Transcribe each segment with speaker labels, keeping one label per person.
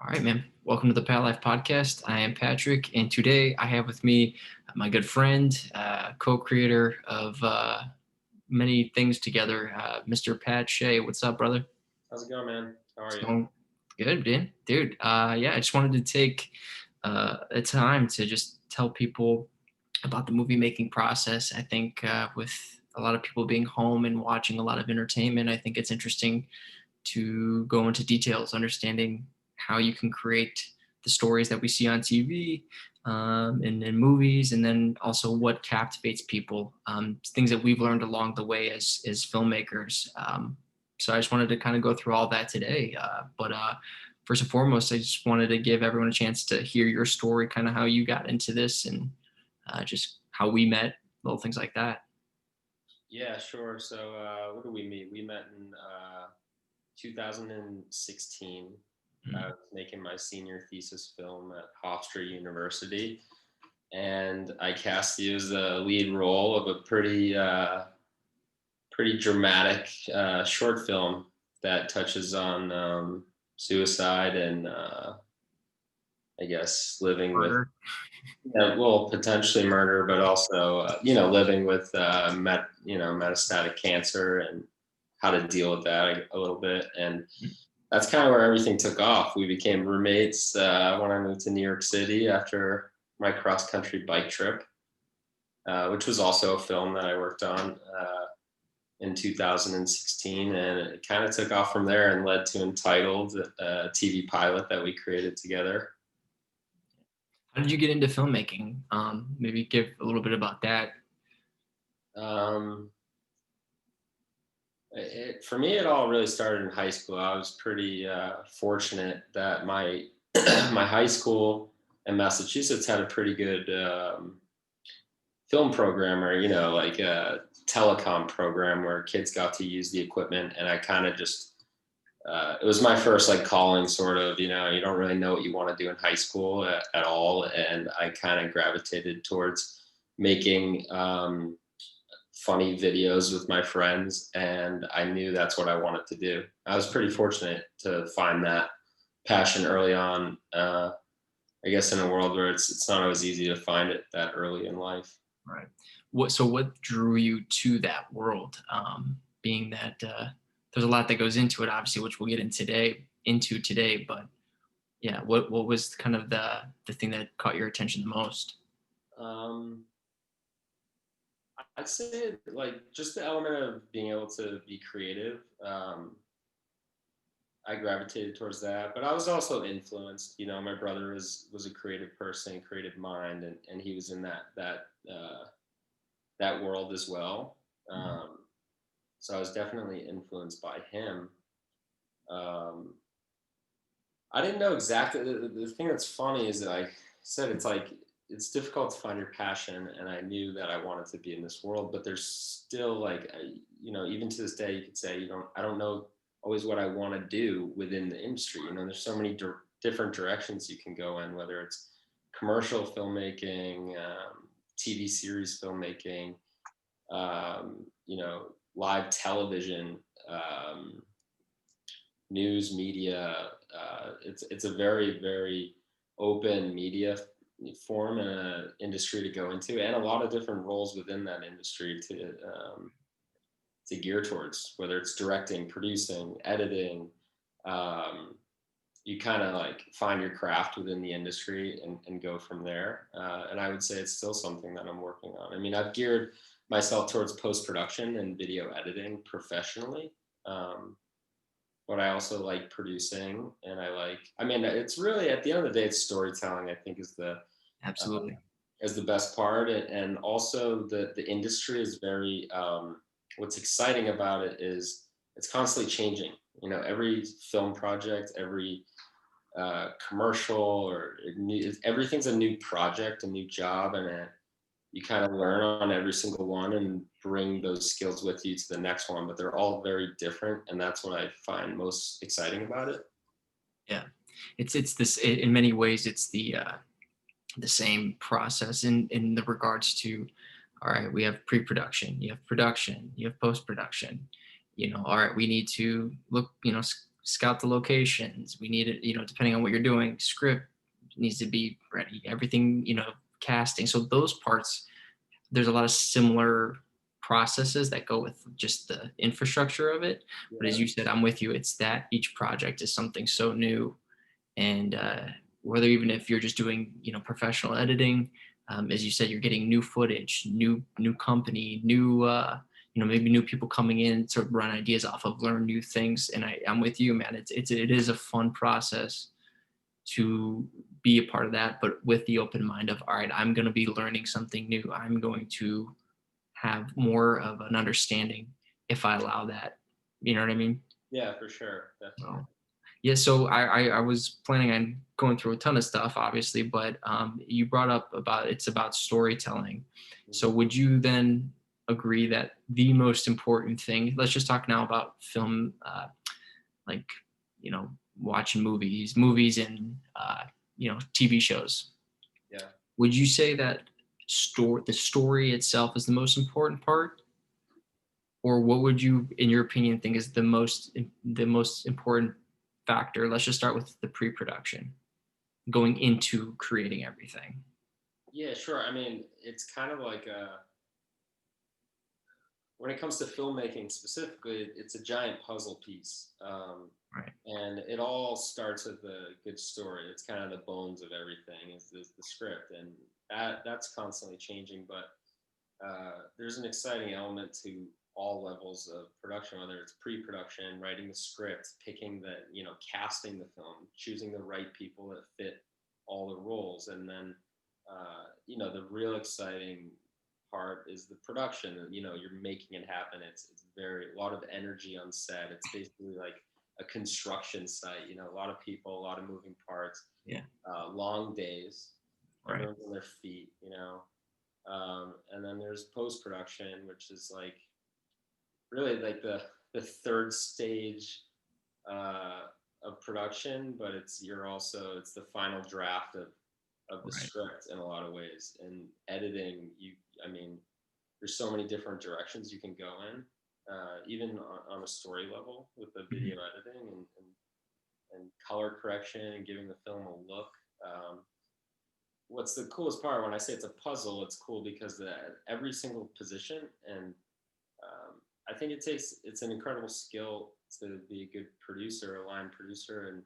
Speaker 1: All right, man. Welcome to the Pat Life Podcast. I am Patrick, and today I have with me my good friend, co-creator of many things together, Mr. Pat Shay. What's up, brother?
Speaker 2: How's it going, man? How are
Speaker 1: It's
Speaker 2: you?
Speaker 1: going good, dude. Yeah, I just wanted to take a time to just tell people about the movie making process. I think with a lot of people being home and watching a lot of entertainment, I think it's interesting to go into details, understanding how you can create the stories that we see on TV and in movies, and then also what captivates people, things that we've learned along the way as filmmakers. So I just wanted to kind of go through all that today. But first and foremost, I just wanted to give everyone a chance to hear your story, kind of how you got into this, and just how we met, little things like that.
Speaker 2: Yeah, sure. So, when did we meet? We met in 2016. I
Speaker 1: Mm.
Speaker 2: was making my senior thesis film at Hofstra University, and I cast you as the lead role of a pretty dramatic short film that touches on suicide and I guess living with
Speaker 1: Murder.
Speaker 2: well, potentially murder, but also, living with, metastatic cancer and how to deal with that a little bit. And that's kind of where everything took off. We became roommates when I moved to New York City after my cross country bike trip, which was also a film that I worked on in 2016. And it kind of took off from there and led to Entitled, a TV pilot that we created together.
Speaker 1: How did you get into filmmaking? Maybe give a little bit about that.
Speaker 2: Um, for me, it all really started in high school. I was pretty fortunate that my my high school in Massachusetts had a pretty good film program, or like a telecom program where kids got to use the equipment, and I kind of just it was my first like calling, sort of. You don't really know what you want to do in high school at all, and I kind of gravitated towards making funny videos with my friends, and I knew that's what I wanted to do. I was pretty fortunate to find that passion early on. I guess in a world where it's not always easy to find it that early in life.
Speaker 1: Right. What drew you to that world? Being that there's a lot that goes into it, obviously, which we'll get into today. But yeah, what was kind of the thing that caught your attention the most?
Speaker 2: Um, I'd say like just the element of being able to be creative. I gravitated towards that, but I was also influenced. My brother was a creative person, creative mind, and he was in that world as well.
Speaker 1: Mhm.
Speaker 2: Um, so I was definitely influenced by him. Um, I didn't know exactly. The thing that's funny is that I said it's like it's difficult to find your passion, and I knew that I wanted to be in this world, but there's still like even to this day, you could say I don't know always what I want to do within the industry. There's so many different directions you can go in, whether it's commercial filmmaking, TV series filmmaking, live television. News media. It's a very very open media form and an industry to go into, and a lot of different roles within that industry to gear towards, whether it's directing, producing, editing. Um, you kind of like find your craft within the industry and go from there. And I would say it's still something that I'm working on. I mean, I've geared myself towards post production and video editing professionally. Um, but I also like producing, and I mean, it's really, at the end of the day, it's storytelling, I think, uh,
Speaker 1: Absolutely.
Speaker 2: is the best part. And also the industry is very, what's exciting about it is it's constantly changing. Every film project, every commercial or everything's a new project, a new job, and you kind of learn on every single one and bring those skills with you to the next one, but they're all very different, and that's what I find most exciting about it.
Speaker 1: Yeah, it's this in many ways. It's the same process in the regards to, all right, we have pre-production, you have production, you have post-production. All right, we need to look, scout the locations. We need it, depending on what you're doing, script needs to be ready, everything, casting. So those parts, there's a lot of similar processes that go with just the infrastructure of it. But as
Speaker 2: Yeah.
Speaker 1: you said, I'm with you. It's that each project is something so new, and whether even if you're just doing professional editing, as you said, you're getting new footage, new company, new maybe new people coming in to run ideas off of, learn new things. And I'm with you, man. It is a fun process to be a part of that, but with the open mind of, all right, I'm going to be learning something new. I'm going to have more of an understanding if I allow that. You know what I mean?
Speaker 2: Yeah, for sure. Definitely.
Speaker 1: So, yeah. So I was planning on going through a ton of stuff, obviously, but you brought up about it's about storytelling. So
Speaker 2: Mhm.
Speaker 1: would you then agree that the most important thing? Let's just talk now about film, like watching movies and TV shows.
Speaker 2: Yeah.
Speaker 1: Would you say that the story itself is the most important part, or what would you, in your opinion, think is the most important factor? Let's just start with the pre-production, going into creating everything.
Speaker 2: Yeah, sure. I mean, it's kind of like when it comes to filmmaking specifically, it's a giant puzzle piece.
Speaker 1: Right.
Speaker 2: And it all starts with a good story. It's kind of the bones of everything is the script. And that's constantly changing. But there's an exciting element to all levels of production, whether it's pre-production, writing the script, picking casting the film, choosing the right people that fit all the roles. And then, the real exciting part is the production. And, you're making it happen. It's a lot of energy on set. It's basically like a construction site, a lot of people, a lot of moving parts,
Speaker 1: Yeah.
Speaker 2: long days,
Speaker 1: Right.
Speaker 2: everyone's on their feet. And then there's post production, which is like really like the third stage uh, of production, but it's the final draft of the
Speaker 1: Right.
Speaker 2: script in a lot of ways. And editing, I mean, there's so many different directions you can go in, even on a story level with the
Speaker 1: Mhm.
Speaker 2: video editing and color correction and giving the film a look. Um, what's the coolest part when I say it's a puzzle? It's cool because every single position, and I think it's an incredible skill to be a good producer, a line producer, and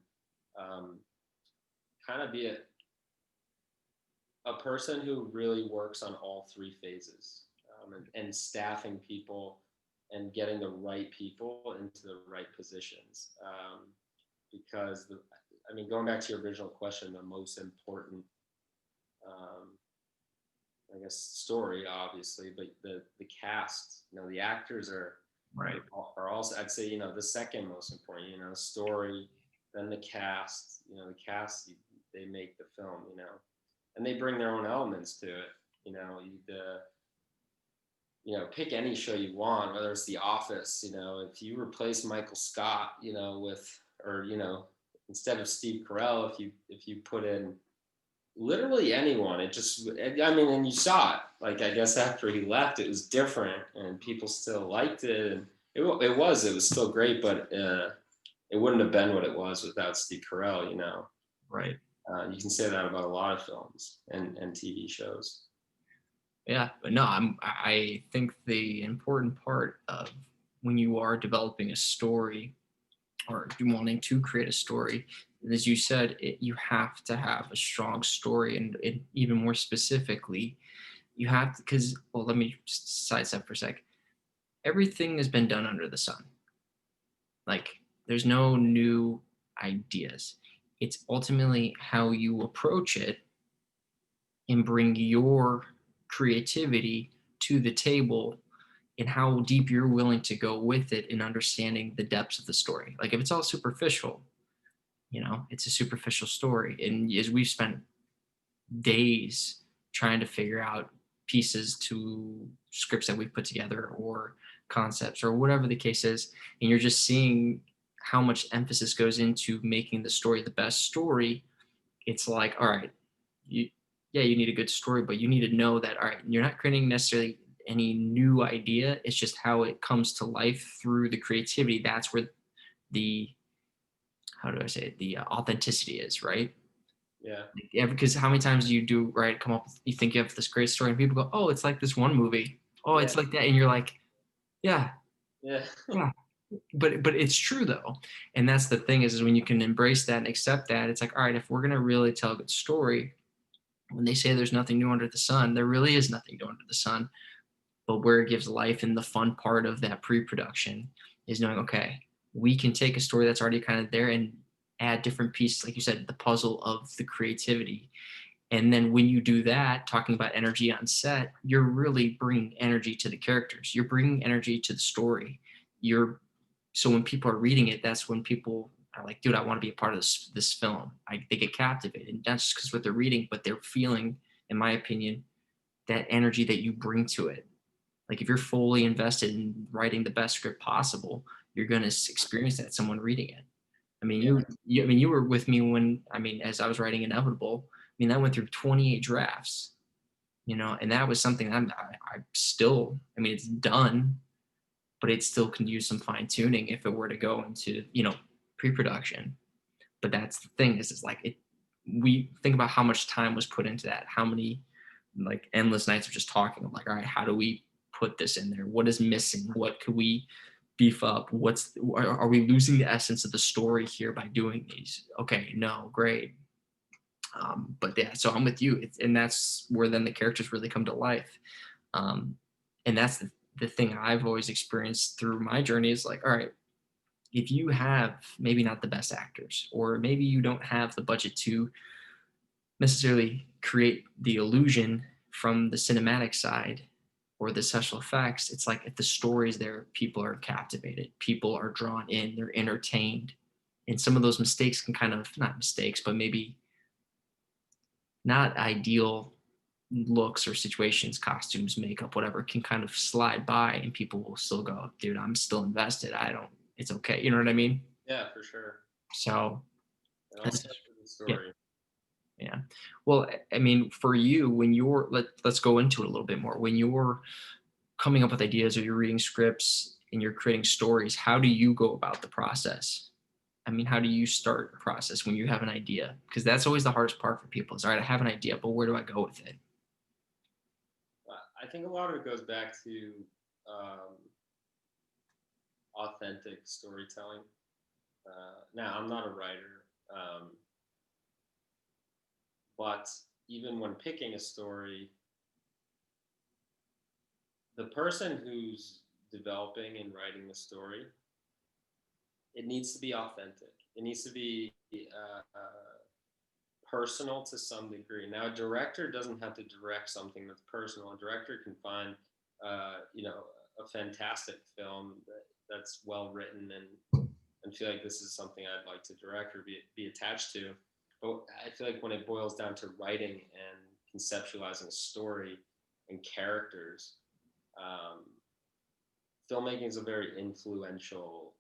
Speaker 2: um, kind of be a person who really works on all three phases, and staffing people and getting the right people into the right positions. Because I mean, going back to your original question, the most important um, I guess story, obviously, but the cast, the actors
Speaker 1: Right.
Speaker 2: are also, I'd say, the second most important. Story, then the cast. The cast, they make the film. And they bring their own elements to it. Pick any show you want, whether it's The Office. If you replace Michael Scott, or instead of Steve Carell, if you put in literally anyone. I mean, and you saw it. Like, I guess after he left, it was different, and people still liked it, and it was still great, but it wouldn't have been what it was without Steve Carell.
Speaker 1: Right.
Speaker 2: You can say that about a lot of films and TV shows.
Speaker 1: Yeah, but no, I think the important part of when you are developing a story or wanting to create a story, as you said, you have to have a strong story, and even more specifically, you have to, because, well, let me just sidestep for a sec. Everything has been done under the sun. Like, there's no new ideas. It's ultimately how you approach it and bring your creativity to the table, and how deep you're willing to go with it in understanding the depths of the story. Like, if it's all superficial, it's a superficial story. And as we've spent days trying to figure out pieces to scripts that we've put together, or concepts, or whatever the case is, and you're just seeing how much emphasis goes into making the story the best story. It's like, all right, you yeah, you need a good story, but you need to know that, all right, you're not creating necessarily any new idea. It's just how it comes to life through the creativity. That's where the how do I say it, the authenticity is, right?
Speaker 2: Yeah.
Speaker 1: Yeah, because how many times do you do right come up with, you think you have this great story and people go, oh, it's like this one movie, oh,
Speaker 2: Yeah.
Speaker 1: it's like that, and you're like, yeah,
Speaker 2: Yeah.
Speaker 1: yeah, but it's true though. And that's the thing is when you can embrace that and accept that, it's like, all right, if we're gonna really tell a good story, when they say there's nothing new under the sun, there really is nothing new under the sun. But where it gives life and the fun part of that pre-production is knowing, okay, we can take a story that's already kind of there and add different pieces, like you said, the puzzle of the creativity. And then when you do that, talking about energy on set, you're really bringing energy to the characters. You're bringing energy to the story. You're so when people are reading it, that's when people are like, dude, I want to be a part of this film. They get captivated, and not just because what they're reading, but they're feeling, in my opinion, that energy that you bring to it. Like if you're fully invested in writing the best script possible, you're going to experience that someone reading it. I mean,
Speaker 2: Yeah.
Speaker 1: I mean, you were with me when, I mean, as I was writing Inevitable, I mean, that went through 28 drafts, and that was something I still, I mean, it's done, but it still can use some fine tuning if it were to go into, pre-production. But that's the thing is like we think about how much time was put into that, how many like endless nights of just talking of like, all right, how do we put this in there? What is missing? What could we beef up? Are we losing the essence of the story here by doing these? Okay, no, great. But yeah, so I'm with you. And that's where then the characters really come to life. Um, and that's the thing I've always experienced through my journey is like, all right, if you have maybe not the best actors, or maybe you don't have the budget to necessarily create the illusion from the cinematic side or the special effects, it's like if the story's there, people are captivated, people are drawn in, they're entertained. And some of those mistakes can kind of, not mistakes, but maybe not ideal looks or situations, costumes, makeup, whatever, can kind of slide by and people will still go, dude, I'm still invested. I don't, it's okay. You know what I mean?
Speaker 2: Yeah, for sure.
Speaker 1: So,
Speaker 2: It all
Speaker 1: that's,
Speaker 2: starts with the
Speaker 1: yeah,
Speaker 2: story.
Speaker 1: yeah. Well, I mean, for you, when you're, let's go into it a little bit more. When you're coming up with ideas or you're reading scripts and you're creating stories, how do you go about the process? I mean, how do you start a process when you have an idea? Because that's always the hardest part for people is, all right, I have an idea, but where do I go with it?
Speaker 2: I think a lot of it goes back to um, authentic storytelling. Now, I'm not a writer, but even when picking a story, the person who's developing and writing the story, it needs to be authentic. It needs to be personal to some degree. Now, a director doesn't have to direct something that's personal. A director can find, a fantastic film that's well written and feel like this is something I'd like to direct or be attached to. But I feel like when it boils down to writing and conceptualizing a story and characters, um, filmmaking is a very influential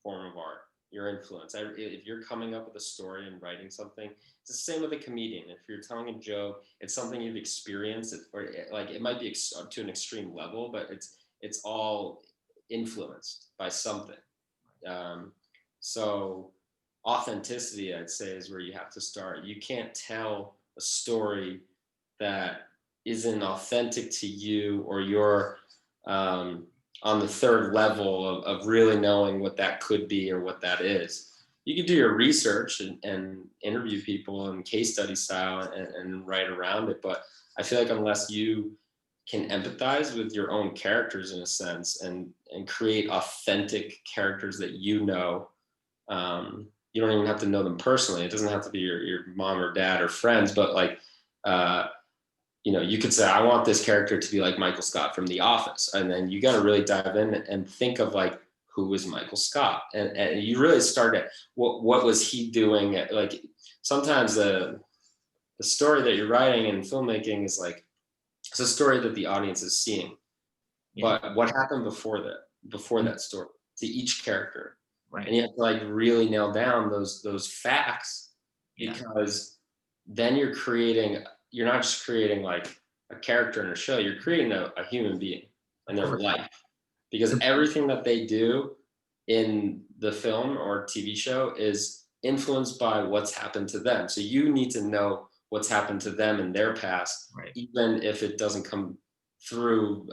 Speaker 2: form of art. Your influence. If you're coming up with a story and writing something, it's the same with a comedian. If you're telling a joke, it's something you've experienced, or like it might be to an extreme level, but it's all influenced by something. Um, so authenticity, I'd say, is where you have to start. You can't tell a story that isn't authentic to you or you're um, on the third level of really knowing what that could be or what that is. You can do your research and interview people and case study style and write around it. But I feel like unless you can empathize with your own characters in a sense and create authentic characters that you don't even have to know them personally. It doesn't have to be your mom or dad or friends, but like uh, you could say, I want this character to be like Michael Scott from The Office. And then you got to really dive in and think of like, who is Michael Scott? And you really start at what was he doing? Like sometimes the story that you're writing in filmmaking is like, it's a story that the audience is seeing,
Speaker 1: Yeah.
Speaker 2: but what happened before
Speaker 1: Mm,
Speaker 2: that story to each character? And
Speaker 1: right.
Speaker 2: you have to like really nail down those facts
Speaker 1: Yeah.
Speaker 2: because then you're not just creating like a character in a show, you're creating a human being and their
Speaker 1: Right.
Speaker 2: life because everything that they do in the film or TV show is influenced by what's happened to them. So you need to know what's happened to them in their past,
Speaker 1: Right.
Speaker 2: even if it doesn't come through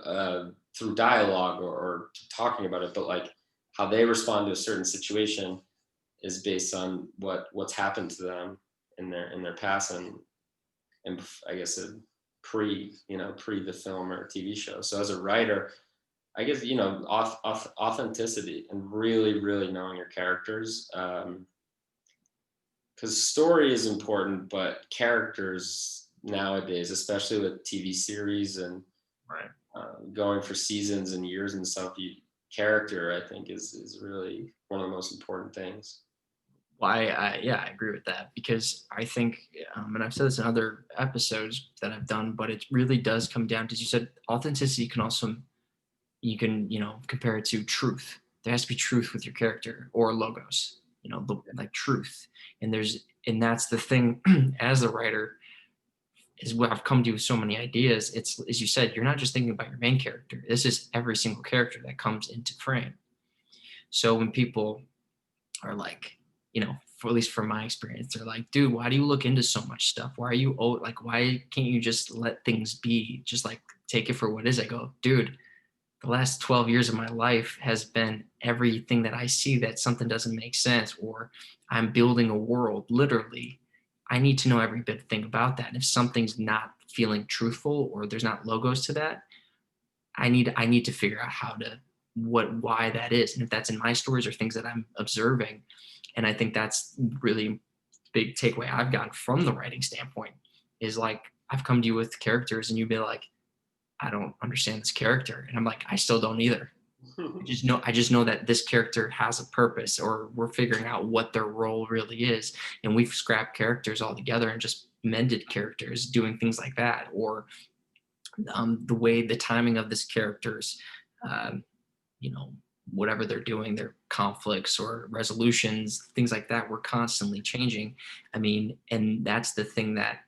Speaker 2: dialogue or talking about it. But like how they respond to a certain situation is based on what's happened to them in their past and I guess pre the film or TV show. So as a writer, I guess authenticity and really knowing your characters, because story is important, but characters nowadays, especially with TV series and
Speaker 1: Right.
Speaker 2: going for seasons and years and stuff, character I think is really one of the most important things.
Speaker 1: Well, yeah, I agree with that because I think, and I've said this in other episodes that I've done, but it really does come down to, as you said, authenticity can also, you can, compare it to truth. There has to be truth with your character or logos, like truth. And that's the thing as a writer is what I've come to with so many ideas. It's, as you said, you're not just thinking about your main character. This is every single character that comes into frame. So when people are like, for at least from my experience, they're like, dude, why do you look into so much stuff? Why are you, like, why can't you just let things be? Just like take it for what is. I go, dude, the last 12 years of my life has been everything that I see that something doesn't make sense, or I'm building a world. Literally, I need to know every bit thing about that. And if something's not feeling truthful or there's not logos to that, I need to figure out how to, why that is. And if that's in my stories or things that I'm observing. And I think that's really big takeaway I've got from the writing standpoint is like, I've come to you with characters and you'd be like, I don't understand this character. And I'm like, I still don't either. I just know that this character has a purpose, or we're figuring out what their role really is. And we've scrapped characters altogether and just mended characters doing things like that. Or the way the timing of this character's, um, you know, whatever they're doing, their conflicts or resolutions, things like that, were constantly changing. I mean, and that's the thing that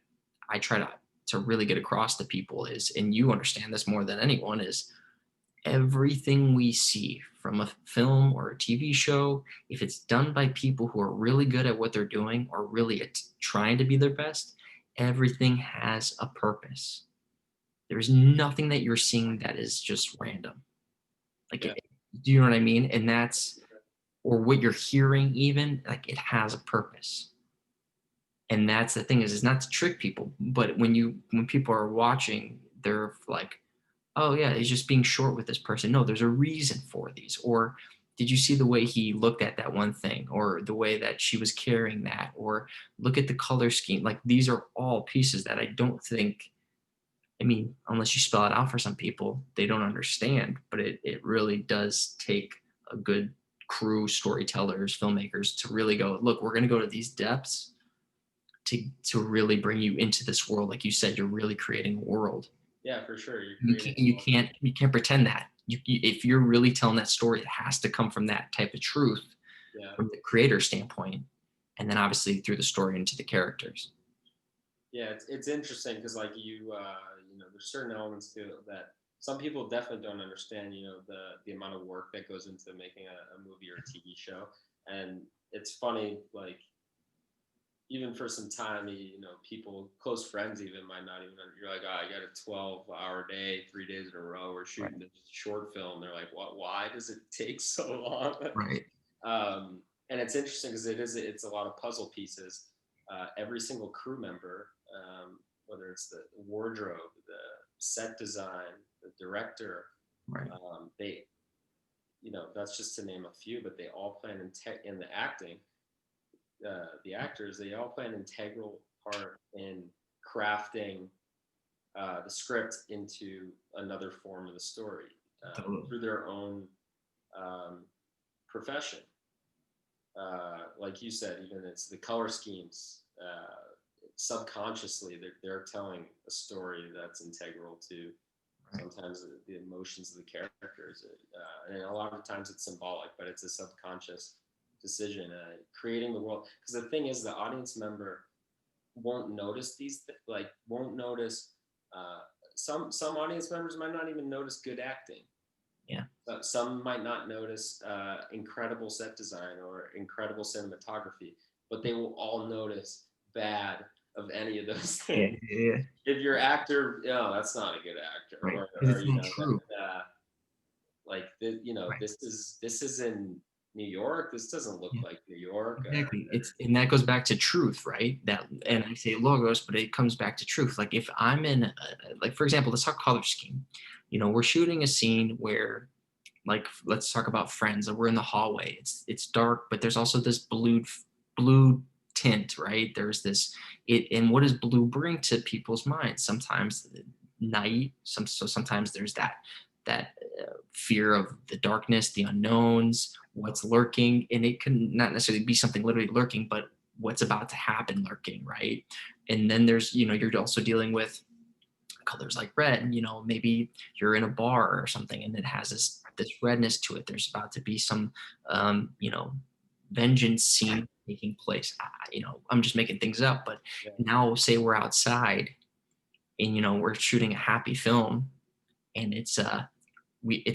Speaker 1: I try to really get across to people is, and you understand this more than anyone, is everything we see from a film or a TV show, if it's done by people who are really good at what they're doing or really trying to be their best, everything has a purpose. There's nothing that you're seeing that is just random. Like,
Speaker 2: Yeah.
Speaker 1: do you know what I mean? And that's, or what you're hearing, even like it has a purpose. And that's the thing is not to trick people, but when people are watching, they're like, oh yeah, he's just being short with this person. No, there's a reason for these. Or did you see the way he looked at that one thing, or the way that she was carrying that, or look at the color scheme? Like, these are all pieces that I don't think, I mean, unless you spell it out for some people, they don't understand. But it really does take a good crew, storytellers, filmmakers to really go, look, we're going to go to these depths to really bring you into this world. Like you said, you're really creating a world.
Speaker 2: Yeah, for sure. You're
Speaker 1: You
Speaker 2: creating
Speaker 1: can't
Speaker 2: a
Speaker 1: you
Speaker 2: world.
Speaker 1: can't you can't pretend that. If you're really telling that story, it has to come from that type of truth,
Speaker 2: Yeah.
Speaker 1: from the creator standpoint, and then obviously through the story into the characters.
Speaker 2: Yeah, it's interesting because like there's certain elements to it that some people definitely don't understand. The amount of work that goes into making a movie or a TV show, and it's funny like even for some time, people, close friends even might not even. You're like, oh, I got a 12-hour day, 3 days in a row. We're
Speaker 1: Right.
Speaker 2: shooting this short film. They're like, what? Why does it take so long?
Speaker 1: Right.
Speaker 2: And it's interesting because it's a lot of puzzle pieces. Every single crew member, whether it's the wardrobe, the set design, the director,
Speaker 1: Right.
Speaker 2: they, that's just to name a few, but they all play in the acting. The actors, they all play an integral part in crafting the script into another form of the story
Speaker 1: Totally.
Speaker 2: through their own um, profession. Like you said, even it's the color schemes. Subconsciously, they're telling a story that's integral to
Speaker 1: Right.
Speaker 2: sometimes the emotions of the characters. And a lot of times it's symbolic, but it's a subconscious decision. Creating the world, because the thing is, the audience member won't notice won't notice. Uh, some audience members might not even notice good acting.
Speaker 1: Yeah.
Speaker 2: Some might not notice incredible set design or incredible cinematography, but they will all notice bad of any of those
Speaker 1: Yeah,
Speaker 2: things.
Speaker 1: yeah, yeah.
Speaker 2: If your actor, oh, that's not a good actor,
Speaker 1: Right. Because
Speaker 2: or
Speaker 1: it's not
Speaker 2: that,
Speaker 1: true.
Speaker 2: like the,
Speaker 1: Right.
Speaker 2: this is in New York. This doesn't look
Speaker 1: Yeah.
Speaker 2: like New York.
Speaker 1: Exactly. It's and that goes back to truth, right? That
Speaker 2: Yeah,
Speaker 1: and I say logos, but it comes back to truth. Like if I'm in, like for example, let's talk color scheme. We're shooting a scene where, like, let's talk about Friends. We're in the hallway. It's dark, but there's also this blue tint, right? There's this and what does blue bring to people's minds? Sometimes night. Sometimes there's that fear of the darkness, the unknowns, what's lurking, and it can not necessarily be something literally lurking, but what's about to happen lurking, right? And then there's you're also dealing with colors like red. Maybe you're in a bar or something, and it has this redness to it. There's about to be some um, you know vengeance scene taking place. I'm just making things up, but
Speaker 2: yeah,
Speaker 1: now say we're outside and we're shooting a happy film, and it's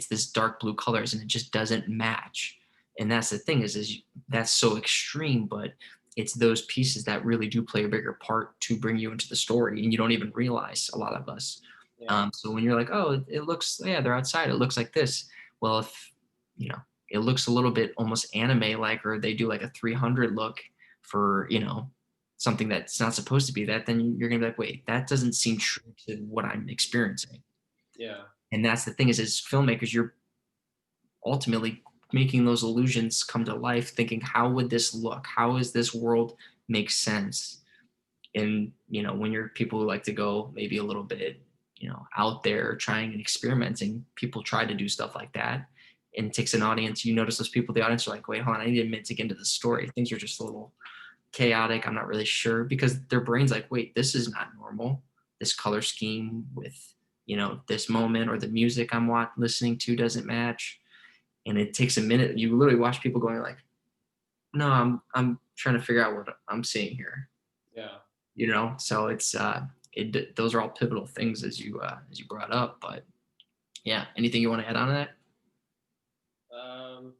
Speaker 1: this dark blue colors and it just doesn't match. And that's the thing is that's so extreme, but it's those pieces that really do play a bigger part to bring you into the story, and you don't even realize, a lot of us.
Speaker 2: yeah,
Speaker 1: So when you're like, oh, it looks, yeah, they're outside, it looks like this. Well, if you know it looks a little bit almost anime like, or they do like a 300 look for something that's not supposed to be that, then you're gonna be like, wait, that doesn't seem true to what I'm experiencing.
Speaker 2: yeah,
Speaker 1: And that's the thing is, as filmmakers, you're ultimately making those illusions come to life, thinking, how would this look? How is this world make sense? And when you're people who like to go maybe a little bit out there trying and experimenting, people try to do stuff like that, and it takes an audience. You notice those people, the audience are like, wait, hold on, I need a minute to get into the story. Things are just a little chaotic. I'm not really sure, because their brain's like, wait, this is not normal. This color scheme with this moment, or the music I'm listening to doesn't match. And it takes a minute. You literally watch people going like, no, I'm trying to figure out what I'm seeing here.
Speaker 2: yeah.
Speaker 1: So it's those are all pivotal things, as you brought up. But yeah, anything you want to add on to that?
Speaker 2: Um,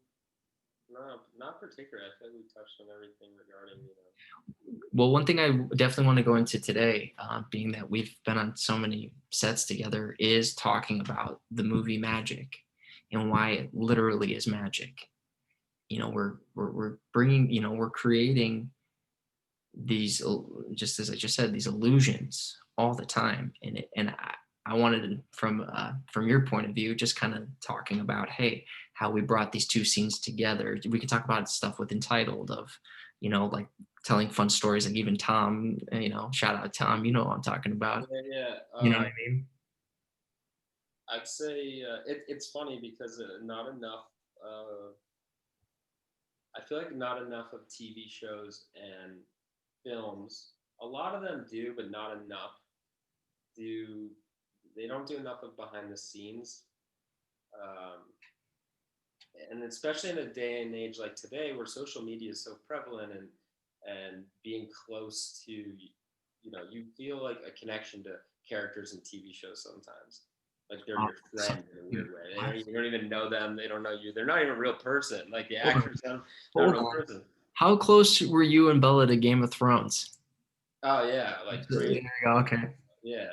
Speaker 2: no, not particularly. I think we touched on everything regarding,
Speaker 1: Well, one thing I definitely want to go into today, being that we've been on so many sets together, is talking about the movie magic and why it literally is magic. We're bringing, we're creating these, just as I just said, these illusions all the time. And I wanted to, from your point of view, just kind of talking about, hey, how we brought these two scenes together. We could talk about stuff with Entitled, of like telling fun stories, like even Tom, shout out Tom, what I'm talking about.
Speaker 2: yeah, yeah.
Speaker 1: You know what I mean?
Speaker 2: I'd say it's funny because not enough. Uh, I feel like not enough of TV shows and films. A lot of them do, but not enough. Do They don't do enough of behind the scenes, um, and especially in a day and age like today, where social media is so prevalent, and being close to, you feel like a connection to characters in TV shows sometimes. Like they're your
Speaker 1: Awesome.
Speaker 2: friend in a
Speaker 1: Dude,
Speaker 2: weird way. You don't even know them. They don't know you. They're not even a real person. Like the
Speaker 1: hold on,
Speaker 2: actors, not a
Speaker 1: hold
Speaker 2: real
Speaker 1: on.
Speaker 2: person.
Speaker 1: How close were you and Bella to Game of Thrones?
Speaker 2: Oh yeah, like
Speaker 1: There
Speaker 2: crazy.
Speaker 1: you go. Okay.
Speaker 2: Yeah.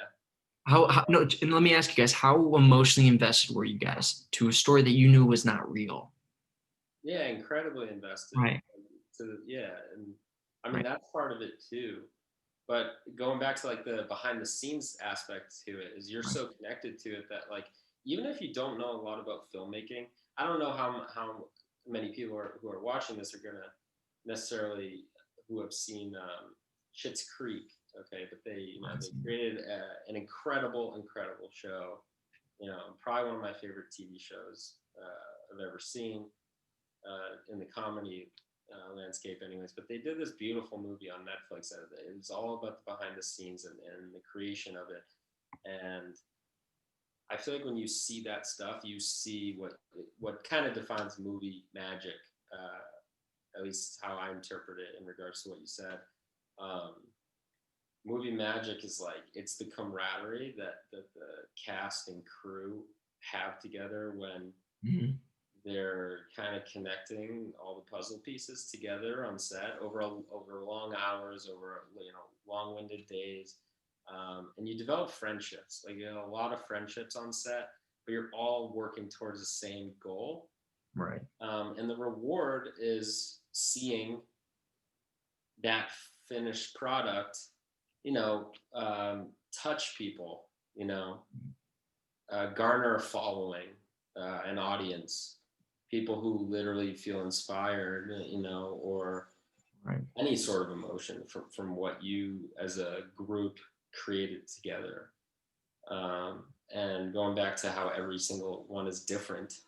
Speaker 1: How no, and let me ask you guys, how emotionally invested were you guys to a story that you knew was not real?
Speaker 2: Yeah, incredibly invested.
Speaker 1: Right,
Speaker 2: Yeah, and I mean
Speaker 1: right.
Speaker 2: that's part of it too. But going back to like the behind the scenes aspect to it, is you're
Speaker 1: Right.
Speaker 2: so connected to it that, like, even if you don't know a lot about filmmaking, I don't know how many people who are watching this are gonna necessarily who have seen Schitt's Creek. Okay, but they
Speaker 1: Awesome.
Speaker 2: created an incredible show. Probably one of my favorite TV shows I've ever seen in the comedy landscape, anyways. But they did this beautiful movie on Netflix. It was all about the behind the scenes and the creation of it. And I feel like when you see that stuff, you see what kind of defines movie magic. At least how I interpret it in regards to what you said. Um, Movie magic is like it's the camaraderie that the cast and crew have together when
Speaker 1: Mhm.
Speaker 2: They're kind of connecting all the puzzle pieces together on set over long hours, over long-winded days, and you develop friendships. Like you have a lot of friendships on set, but you're all working towards the same goal.
Speaker 1: Right.
Speaker 2: And the reward is seeing that finished product, touch people, garner a following, an audience, people who literally feel inspired, or
Speaker 1: Right.
Speaker 2: any sort of emotion from what you as a group created together. And going back to how every single one is different,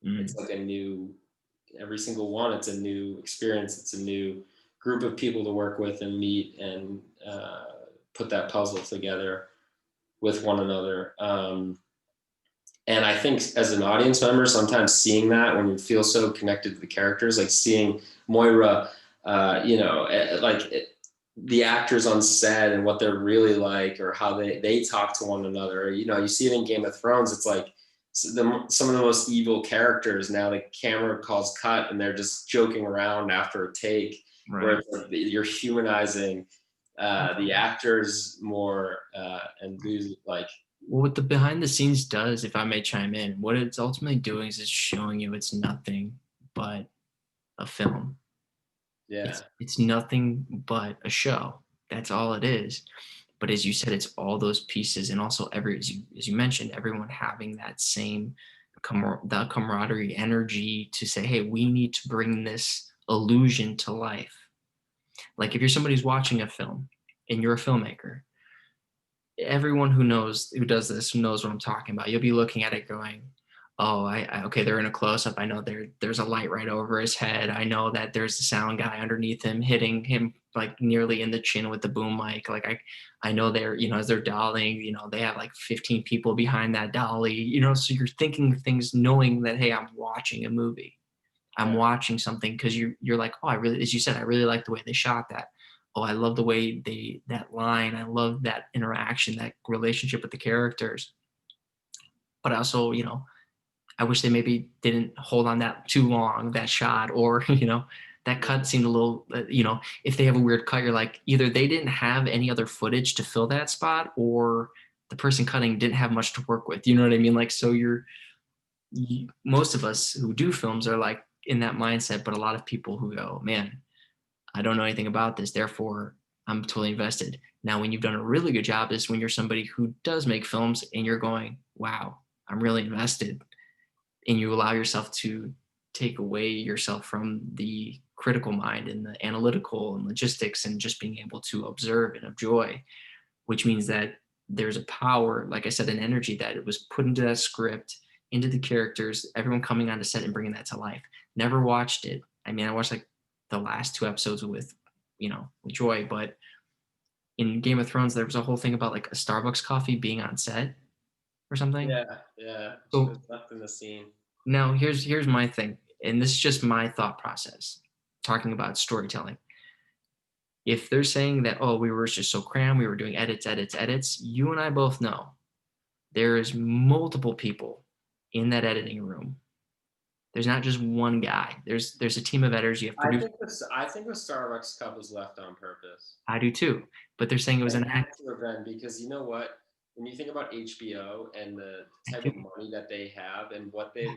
Speaker 2: it's
Speaker 1: Mm.
Speaker 2: like every single one, it's a new experience. It's a new group of people to work with and meet and put that puzzle together with one another. And I think as an audience member, sometimes seeing that when you feel so connected to the characters, like seeing Moira, the actors on set and what they're really like, or how they talk to one another. You see it in Game of Thrones. It's like some of the most evil characters. Now the camera calls cut and they're just joking around after a take, where
Speaker 1: Right.
Speaker 2: it's like you're humanizing the actors more and lose like.
Speaker 1: Well, what the behind the scenes does, if I may chime in, what it's ultimately doing is it's showing you it's nothing but a film.
Speaker 2: Yeah.
Speaker 1: It's nothing but a show. That's all it is. But as you said, it's all those pieces, and also as you mentioned, everyone having that same the camaraderie energy to say, hey, we need to bring this illusion to life. Like if you're somebody who's watching a film and you're a filmmaker, everyone who does this knows what I'm talking about. You'll be looking at it going, "Oh, okay, they're in a close up. I know there's a light right over his head. I know that there's the sound guy underneath him hitting him like nearly in the chin with the boom mic. Like I know they're, as they're dollying, they have like 15 people behind that dolly, so you're thinking things knowing that, hey, I'm watching a movie. I'm
Speaker 2: Yeah.
Speaker 1: watching something because you're like, oh, I really, as you said, I really like the way they shot that. Oh, I love the way that line. I love that interaction, that relationship with the characters. But also, I wish they maybe didn't hold on that too long, that shot, or that cut seemed a little, if they have a weird cut, you're like, either they didn't have any other footage to fill that spot, or the person cutting didn't have much to work with. You know what I mean? Like, so most of us who do films are like in that mindset, but a lot of people who go, man, I don't know anything about this, therefore I'm totally invested. Now, when you've done a really good job is when you're somebody who does make films and you're going, wow, I'm really invested, and you allow yourself to take away yourself from the critical mind and the analytical and logistics and just being able to observe and enjoy, which means that there's a power, like I said, an energy that it was put into that script, into the characters, everyone coming onto set and bringing that to life. Never watched it. I mean, I watched like the last two episodes with Joy, but in Game of Thrones, there was a whole thing about like a Starbucks coffee being on set or something.
Speaker 2: Yeah, yeah. She
Speaker 1: So
Speaker 2: was left in the scene.
Speaker 1: now here's my thing, and this is just my thought process, talking about storytelling. If they're saying that, oh, we were just so crammed, we were doing edits, edits, edits, you and I both know there is multiple people in that editing room. There's not just one guy. There's a team of editors. You have producers.
Speaker 2: I think the Starbucks cup was left on purpose.
Speaker 1: I do too, but they're saying it was
Speaker 2: It
Speaker 1: an
Speaker 2: had
Speaker 1: act.
Speaker 2: to have been because you know what? When you think about HBO and the
Speaker 1: I
Speaker 2: type
Speaker 1: do.
Speaker 2: of money that they have and what they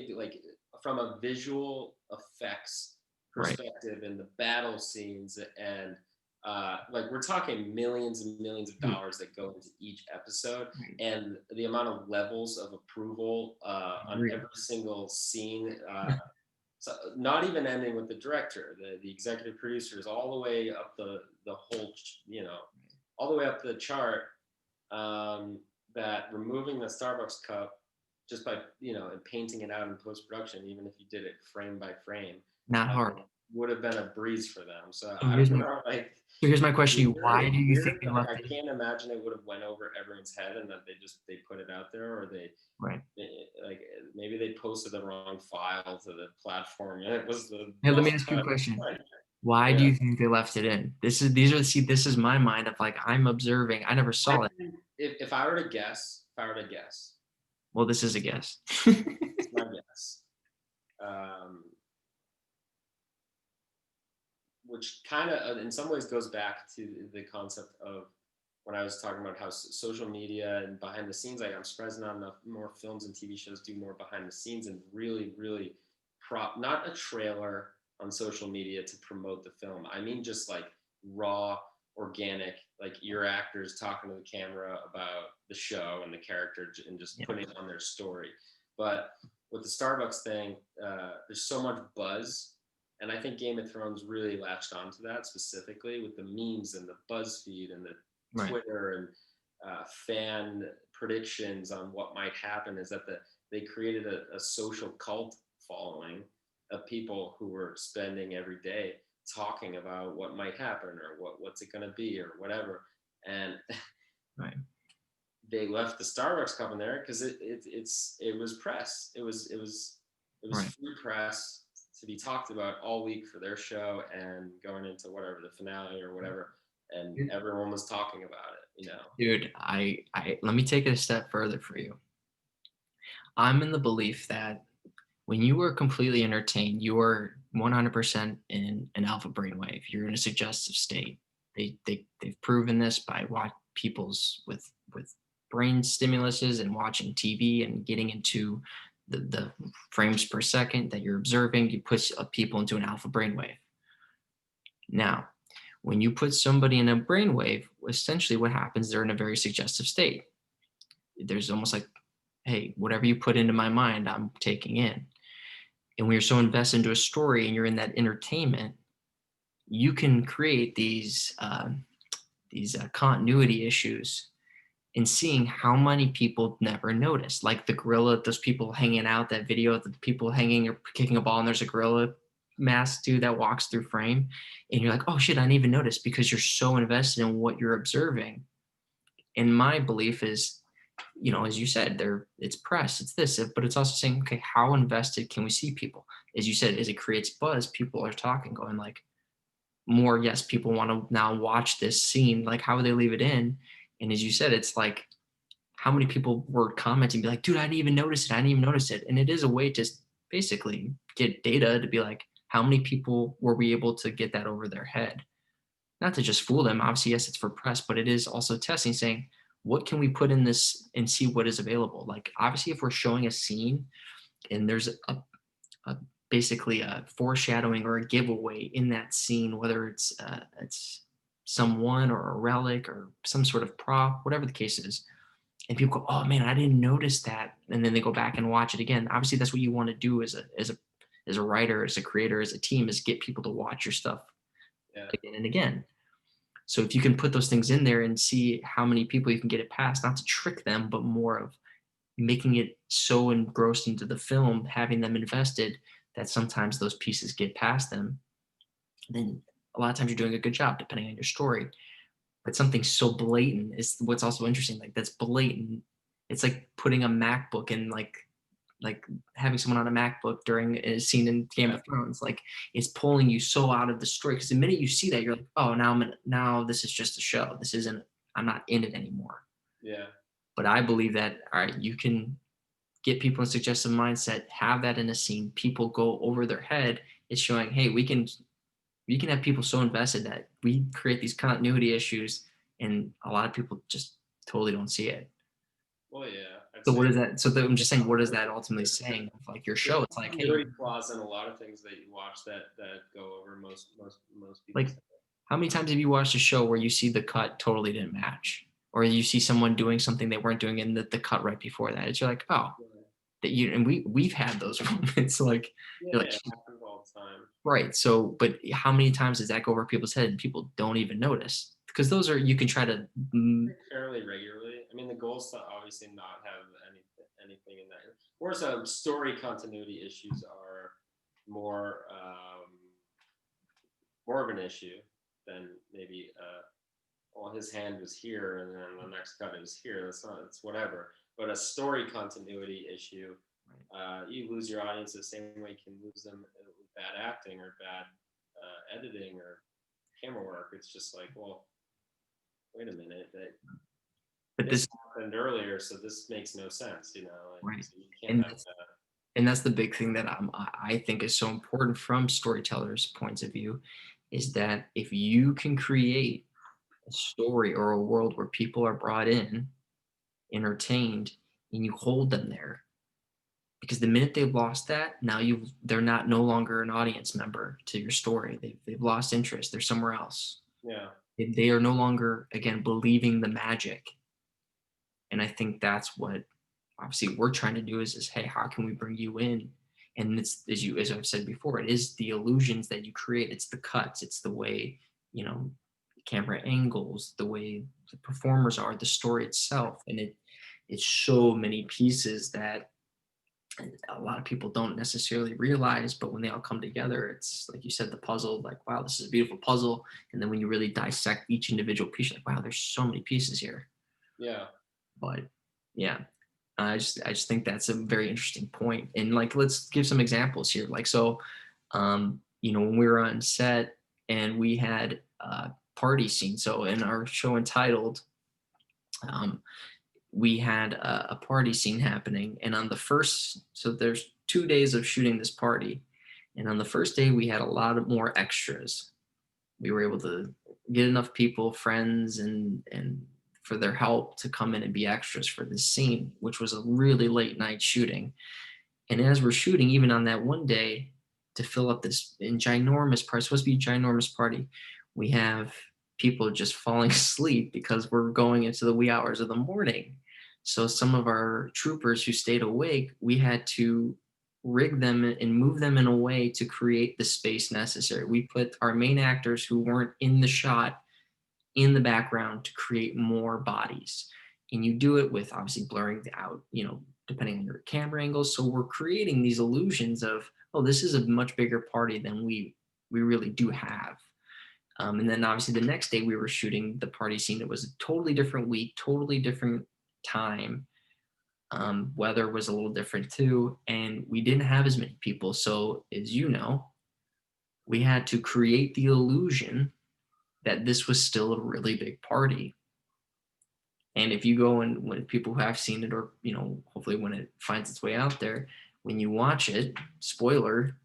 Speaker 2: do, like from a visual effects
Speaker 1: Right.
Speaker 2: perspective and the battle scenes and like we're talking millions and millions of
Speaker 1: Dude,
Speaker 2: dollars that go into each episode
Speaker 1: right.
Speaker 2: and the amount of levels of approval on
Speaker 1: Agreed.
Speaker 2: every single scene. So not even ending with the director, the executive producers, all the way up the whole, all the way up the chart. Um, that removing the Starbucks cup just by and painting it out in post production, even if you did it frame by frame,
Speaker 1: Not hard.
Speaker 2: would have been a breeze for them. So
Speaker 1: So
Speaker 2: I
Speaker 1: here's
Speaker 2: don't
Speaker 1: my
Speaker 2: know, like
Speaker 1: so here's my question to you. Why
Speaker 2: it's
Speaker 1: do you think
Speaker 2: weird,
Speaker 1: they
Speaker 2: but like
Speaker 1: left
Speaker 2: I
Speaker 1: it in?
Speaker 2: can't imagine it would have went over everyone's head and that they put it out there or
Speaker 1: Right.
Speaker 2: like maybe they posted the wrong file to the platform and it was the
Speaker 1: Hey, let me
Speaker 2: most
Speaker 1: ask you a question.
Speaker 2: like,
Speaker 1: Why do
Speaker 2: yeah.
Speaker 1: you think they left it in? This is my mind of like I'm observing. I never
Speaker 2: I
Speaker 1: saw it.
Speaker 2: think if I were to guess,
Speaker 1: Well, this is a guess.
Speaker 2: It's my guess. Um, which kind of, in some ways, goes back to the concept of when I was talking about how social media and behind the scenes, like I'm surprised not enough more films and TV shows do more behind the scenes and really, really not a trailer on social media to promote the film. I mean, just like raw, organic, like your actors talking to the camera about the show and the character and just
Speaker 1: Yeah.
Speaker 2: putting it on their story. But with the Starbucks thing, there's so much buzz, and I think Game of Thrones really latched onto that specifically with the memes and the BuzzFeed and the
Speaker 1: Right.
Speaker 2: Twitter and fan predictions on what might happen. Is that they created a social cult following of people who were spending every day talking about what might happen or what's it going to be or whatever. And
Speaker 1: Right.
Speaker 2: they left the Starbucks cup in there because it was press. It was
Speaker 1: Right.
Speaker 2: free press to be talked about all week for their show and going into whatever the finale or whatever, and everyone was talking about it.
Speaker 1: Dude, I let me take it a step further for you. I'm in the belief that when you are completely entertained, you are 100% in an alpha brainwave. You're in a suggestive state. They've proven this by what people's with brain stimuluses and watching TV and getting into the frames per second that you're observing. You put people into an alpha brainwave. Now, when you put somebody in a brainwave, essentially what happens, they're in a very suggestive state. There's almost like, hey, whatever you put into my mind, I'm taking in. And when you're so invested into a story and you're in that entertainment, you can create these continuity issues in seeing how many people never notice. Like the gorilla, those people hanging out, that video of the people hanging or kicking a ball, and there's a gorilla masked dude that walks through frame. And you're like, oh shit, I didn't even notice because you're so invested in what you're observing. And my belief is, as you said, it's press, it's this, but it's also saying, okay, how invested can we see people? As you said, as it creates buzz, people are talking, going like more, yes, people want to now watch this scene. Like, how would they leave it in? And as you said, it's like how many people were commenting, be like, dude, I didn't even notice it. I didn't even notice it. And it is a way to basically get data to be like, how many people were we able to get that over their head? Not to just fool them. Obviously, yes, it's for press, but it is also testing, saying, what can we put in this and see what is available? Like, obviously, if we're showing a scene and there's a basically a foreshadowing or a giveaway in that scene, whether it's someone or a relic or some sort of prop, whatever the case is, and people go, "Oh man, I didn't notice that," and then they go back and watch it again. Obviously, that's what you want to do as a writer, as a creator, as a team, is get people to watch your stuff
Speaker 2: Yeah.
Speaker 1: again and again. So if you can put those things in there and see how many people you can get it past, not to trick them, but more of making it so engrossed into the film, having them invested that sometimes those pieces get past them, then a lot of times you're doing a good job depending on your story. But something so blatant is what's also interesting. Like that's blatant. It's like putting a MacBook in like having someone on a MacBook during a scene in Game
Speaker 2: Yeah.
Speaker 1: of Thrones. Like it's pulling you so out of the story because the minute you see that, you're like, oh, now this is just a show. This isn't. I'm not in it anymore.
Speaker 2: Yeah.
Speaker 1: But I believe that all right, you can get people in suggestive mindset, have that in a scene. People go over their head. It's showing, hey, we can have people so invested that we create these continuity issues, and a lot of people just totally don't see it.
Speaker 2: Well, yeah, I'd
Speaker 1: So
Speaker 2: say
Speaker 1: what is that? So I'm just saying, what is that ultimately saying? Of like your
Speaker 2: there's
Speaker 1: show, it's like, hey,
Speaker 2: continuity flaws in a lot of things that you watch that go over most people's
Speaker 1: like
Speaker 2: head.
Speaker 1: how many times have you watched a show where you see the cut totally didn't match, or you see someone doing something they weren't doing in the cut right before that? It's you're like, oh, that you and we've had those moments. Like
Speaker 2: Yeah,
Speaker 1: you're
Speaker 2: yeah,
Speaker 1: like,
Speaker 2: it happens all the time.
Speaker 1: right. So, but how many times does that go over people's head and people don't even notice? Because those are, you can try to,
Speaker 2: Fairly regularly. I mean, the goal is to obviously not have anything in that. More so, story continuity issues are more more of an issue than maybe well, his hand was here and then the next cut is here. That's not, it's whatever. But a story continuity issue, you lose your audience the same way you can lose them with bad acting or bad editing or camera work. It's just like, well, wait a minute, that
Speaker 1: But
Speaker 2: this
Speaker 1: this,
Speaker 2: happened earlier, so this makes no sense, you know, and
Speaker 1: right.
Speaker 2: so you can't
Speaker 1: And
Speaker 2: have
Speaker 1: that's,
Speaker 2: that.
Speaker 1: and that's the big thing that I think is so important from storytellers' points of view, is that if you can create a story or a world where people are brought in, entertained, and you hold them there, because the minute they've lost that, now they're not no longer an audience member to your story. They've lost interest. They're somewhere else.
Speaker 2: Yeah,
Speaker 1: They are no longer, again, believing the magic. And I think that's what obviously we're trying to do is hey, how can we bring you in? And it's, as I've said before, it is the illusions that you create. It's the cuts. It's the way, you know, camera angles, the way the performers are, the story itself. And it's so many pieces that a lot of people don't necessarily realize, but when they all come together, it's like you said, the puzzle, like, wow, this is a beautiful puzzle. And then when you really dissect each individual piece, you're like, wow, there's so many pieces here.
Speaker 2: yeah,
Speaker 1: But yeah, I just think that's a very interesting point. And like, let's give some examples here. Like, so, when we were on set and we had a party scene. So in our show entitled, um, we had a party scene happening, and on the first, so there's 2 days of shooting this party, and on the first day we had a lot of more extras. We were able to get enough people, friends, and for their help to come in and be extras for this scene, which was a really late night shooting. And as we're shooting, even on that one day, to fill up this ginormous party, supposed to be a ginormous party, we have people just falling asleep because we're going into the wee hours of the morning. So some of our troopers who stayed awake, we had to rig them and move them in a way to create the space necessary. We put our main actors who weren't in the shot in the background to create more bodies. And you do it with obviously blurring out, depending on your camera angles. So we're creating these illusions of, oh, this is a much bigger party than we really do have. And then obviously the next day we were shooting the party scene. It was a totally different week, totally different time. Weather was a little different too, and we didn't have as many people. So as you know, we had to create the illusion that this was still a really big party. And if you go and when people who have seen it, or hopefully when it finds its way out there, when you watch it, spoiler,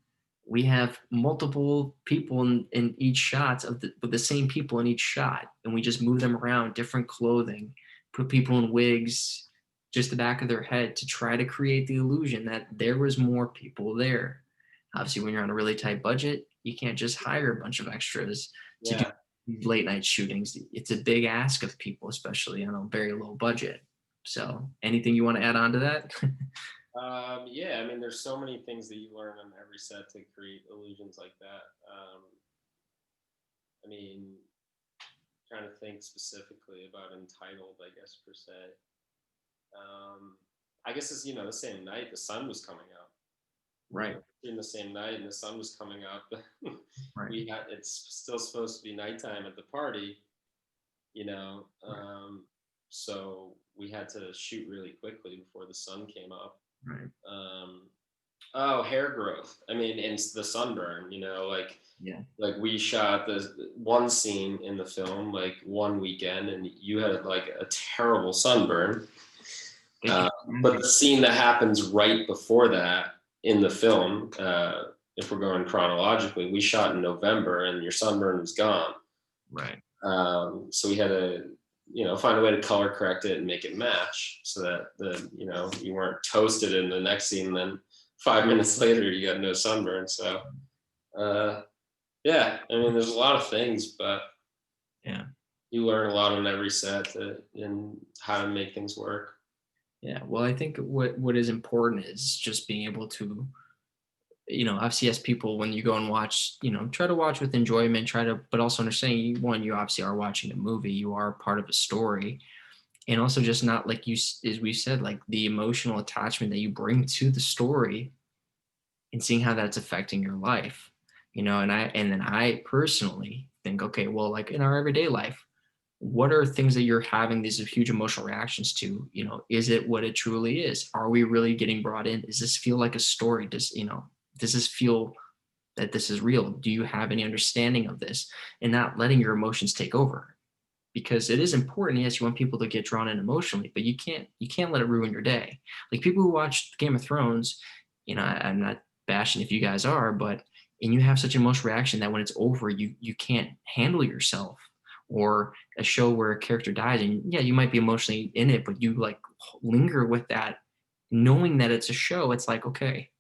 Speaker 1: we have multiple people in each shot with the same people in each shot, and we just move them around, different clothing, put people in wigs, just the back of their head to try to create the illusion that there was more people there. Obviously, when you're on a really tight budget, you can't just hire a bunch of extras to do
Speaker 2: yeah.
Speaker 1: late night shootings. It's a big ask of people, especially on a very low budget. So, anything you want to add on to that?
Speaker 2: Yeah, I mean, there's so many things that you learn on every set to create illusions like that. I mean, trying to think specifically about entitled, I guess per se. Um, I guess it's the same night the sun was coming up.
Speaker 1: Right,
Speaker 2: In the same night, and the sun was coming up.
Speaker 1: right,
Speaker 2: It's still supposed to be nighttime at the party, you know.
Speaker 1: right,
Speaker 2: So we had to shoot really quickly before the sun came up.
Speaker 1: right.
Speaker 2: Um, oh, hair growth. I mean, and the sunburn.
Speaker 1: Yeah.
Speaker 2: Like we shot the one scene in the film like one weekend, and you had like a terrible sunburn.
Speaker 1: I can
Speaker 2: But
Speaker 1: imagine.
Speaker 2: the scene that happens right before that in the film, if we're going chronologically, we shot in November, and your sunburn was gone.
Speaker 1: Right.
Speaker 2: So we had to, find a way to color correct it and make it match so that you weren't toasted in the next scene. Then 5 minutes later, you got no sunburn. So uh, yeah, I mean, there's a lot of things, but
Speaker 1: Yeah.
Speaker 2: you learn a lot on every set and how to make things work.
Speaker 1: Yeah. Well, I think what is important is just being able to, obviously as people, when you go and watch, try to watch with enjoyment, but also understanding one, you obviously are watching a movie, you are part of a story, and also just not like as we said, like the emotional attachment that you bring to the story and seeing how that's affecting your life. And then I personally think, okay, well, like in our everyday life, what are things that you're having these huge emotional reactions to? Is it what it truly is? Are we really getting brought in? Does this feel like a story? Does this feel that this is real? Do you have any understanding of this? And not letting your emotions take over. because it is important. Yes, you want people to get drawn in emotionally, but you can't let it ruin your day. Like people who watch Game of Thrones, I'm not bashing if you guys are, but and you have such an emotional reaction that when it's over, you can't handle yourself. Or a show where a character dies, and yeah, you might be emotionally in it, but you like linger with that, knowing that it's a show. It's like, okay,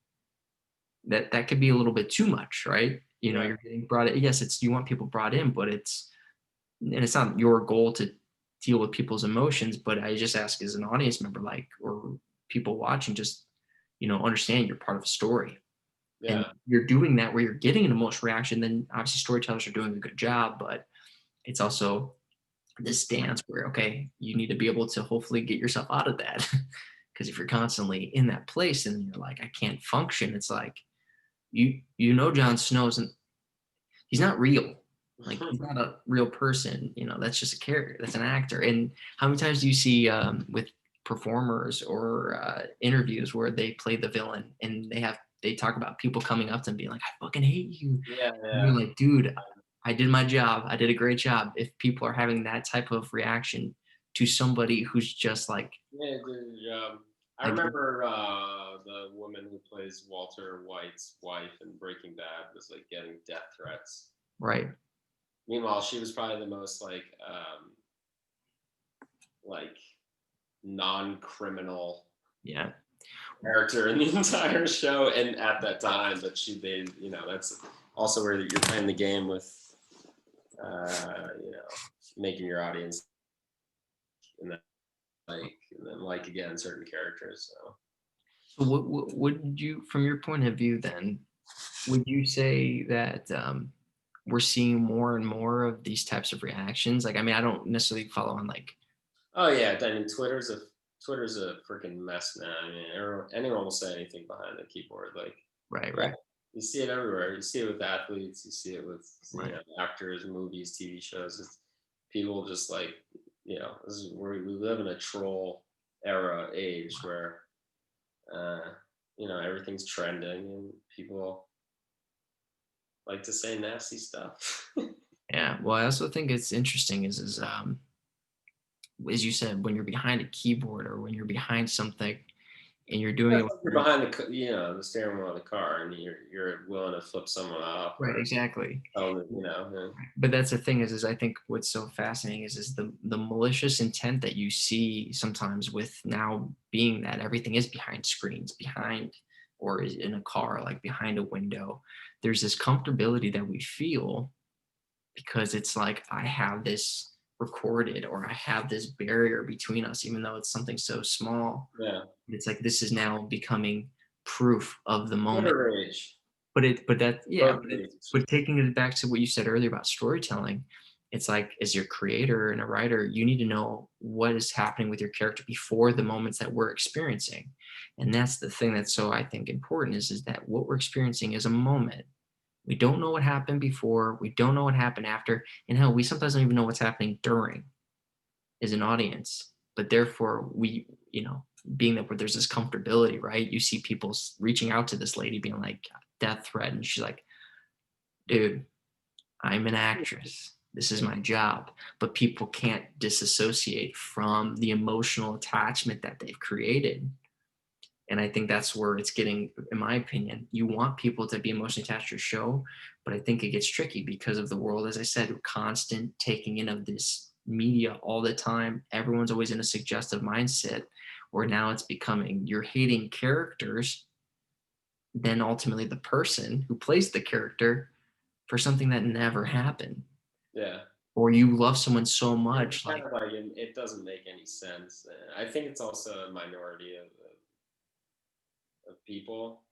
Speaker 1: that could be a little bit too much, right?
Speaker 2: Yeah.
Speaker 1: You're getting brought in. Yes, it's you want people brought in, but it's not your goal to deal with people's emotions. But I just ask as an audience member, like, or people watching, just understand you're part of a story, and
Speaker 2: Yeah.
Speaker 1: you're doing that where you're getting an emotional reaction. Then obviously storytellers are doing a good job, but it's also this dance where, okay, you need to be able to hopefully get yourself out of that. Because if you're constantly in that place and you're like, I can't function, it's like Jon Snow's, and he's not real. Like he's not a real person. That's just a character. That's an actor. And how many times do you see with performers or interviews where they play the villain and they talk about people coming up to them being like, I fucking hate you.
Speaker 2: Yeah.
Speaker 1: And you're
Speaker 2: Yeah.
Speaker 1: like, dude, I did my job. I did a great job. If people are having that type of reaction to somebody who's just like,
Speaker 2: Yeah, dude, I
Speaker 1: like
Speaker 2: remember the woman who plays Walter White's wife in Breaking Bad was like getting death threats.
Speaker 1: right,
Speaker 2: Meanwhile, she was probably the most like non-criminal
Speaker 1: yeah,
Speaker 2: character in the entire show, and at that time, but that's also where you're playing the game with making your audience and then like again certain characters. So
Speaker 1: so what would you, from your point of view, then, would you say that we're seeing more and more of these types of reactions? Like, I mean, I don't necessarily follow on like,
Speaker 2: oh yeah, I mean Twitter's a freaking mess now. I mean, anyone will say anything behind the keyboard. Like,
Speaker 1: right,
Speaker 2: yeah,
Speaker 1: right,
Speaker 2: you see it everywhere. You see it with athletes. You see it with
Speaker 1: right.
Speaker 2: actors, movies, TV shows. It's people just like this is where we live in a troll era age where uh, everything's trending and people like to say nasty stuff.
Speaker 1: Yeah. Well, I also think it's interesting is as you said, when you're behind a keyboard or when you're behind something and you're doing
Speaker 2: That's
Speaker 1: it with
Speaker 2: like you're behind the steering wheel of the car, and you're willing to flip someone off
Speaker 1: right,
Speaker 2: or
Speaker 1: exactly.
Speaker 2: tell them, yeah.
Speaker 1: But that's the thing is I think what's so fascinating is the malicious intent that you see sometimes with now being that everything is behind screens, behind or is in a car, like behind a window. There's this comfortability that we feel because it's like I have this recorded or I have this barrier between us, even though it's something so small.
Speaker 2: Yeah.
Speaker 1: It's like this is now becoming proof of the moment.
Speaker 2: Twitter rage.
Speaker 1: But that, yeah,
Speaker 2: Both rages.
Speaker 1: but taking it back to what you said earlier about storytelling, it's like as your creator and a writer, you need to know what is happening with your character before the moments that we're experiencing. And that's the thing that's so I think important is that what we're experiencing is a moment. We don't know what happened before, we don't know what happened after, and hell, we sometimes don't even know what's happening during as an audience. But therefore, being that where there's this comfortability, right? You see people reaching out to this lady being like death threat, and she's like, dude, I'm an actress. This is my job. But people can't disassociate from the emotional attachment that they've created. And I think that's where it's getting, in my opinion, you want people to be emotionally attached to your show, but I think it gets tricky because of the world, as I said, constant taking in of this media all the time. Everyone's always in a suggestive mindset where now it's becoming you're hating characters, then ultimately the person who plays the character for something that never happened.
Speaker 2: Yeah.
Speaker 1: Or you love someone so
Speaker 2: It's
Speaker 1: much,
Speaker 2: kind
Speaker 1: like
Speaker 2: of like it doesn't make any sense. I think it's also a minority of people.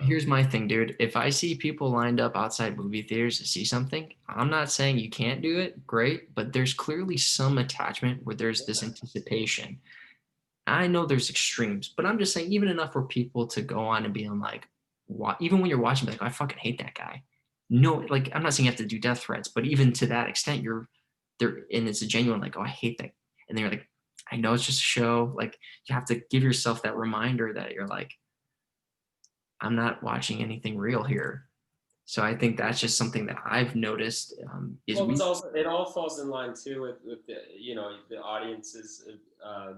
Speaker 1: here's my thing, dude. If I see people lined up outside movie theaters to see something, I'm not saying you can't do it. Great. But there's clearly some attachment where there's this anticipation. I know there's extremes, but I'm just saying, even enough for people to go on and being like, even when you're watching, like, I fucking hate that guy. No, like, I'm not saying you have to do death threats, but even to that extent, you're there, and it's a genuine, like, oh, I hate that. And then you're like, I know it's just a show. Like, you have to give yourself that reminder that you're like, I'm not watching anything real here. So I think that's just something that I've noticed, is
Speaker 2: Well, it's
Speaker 1: we.
Speaker 2: also, it all falls in line too with the, you know, the audiences,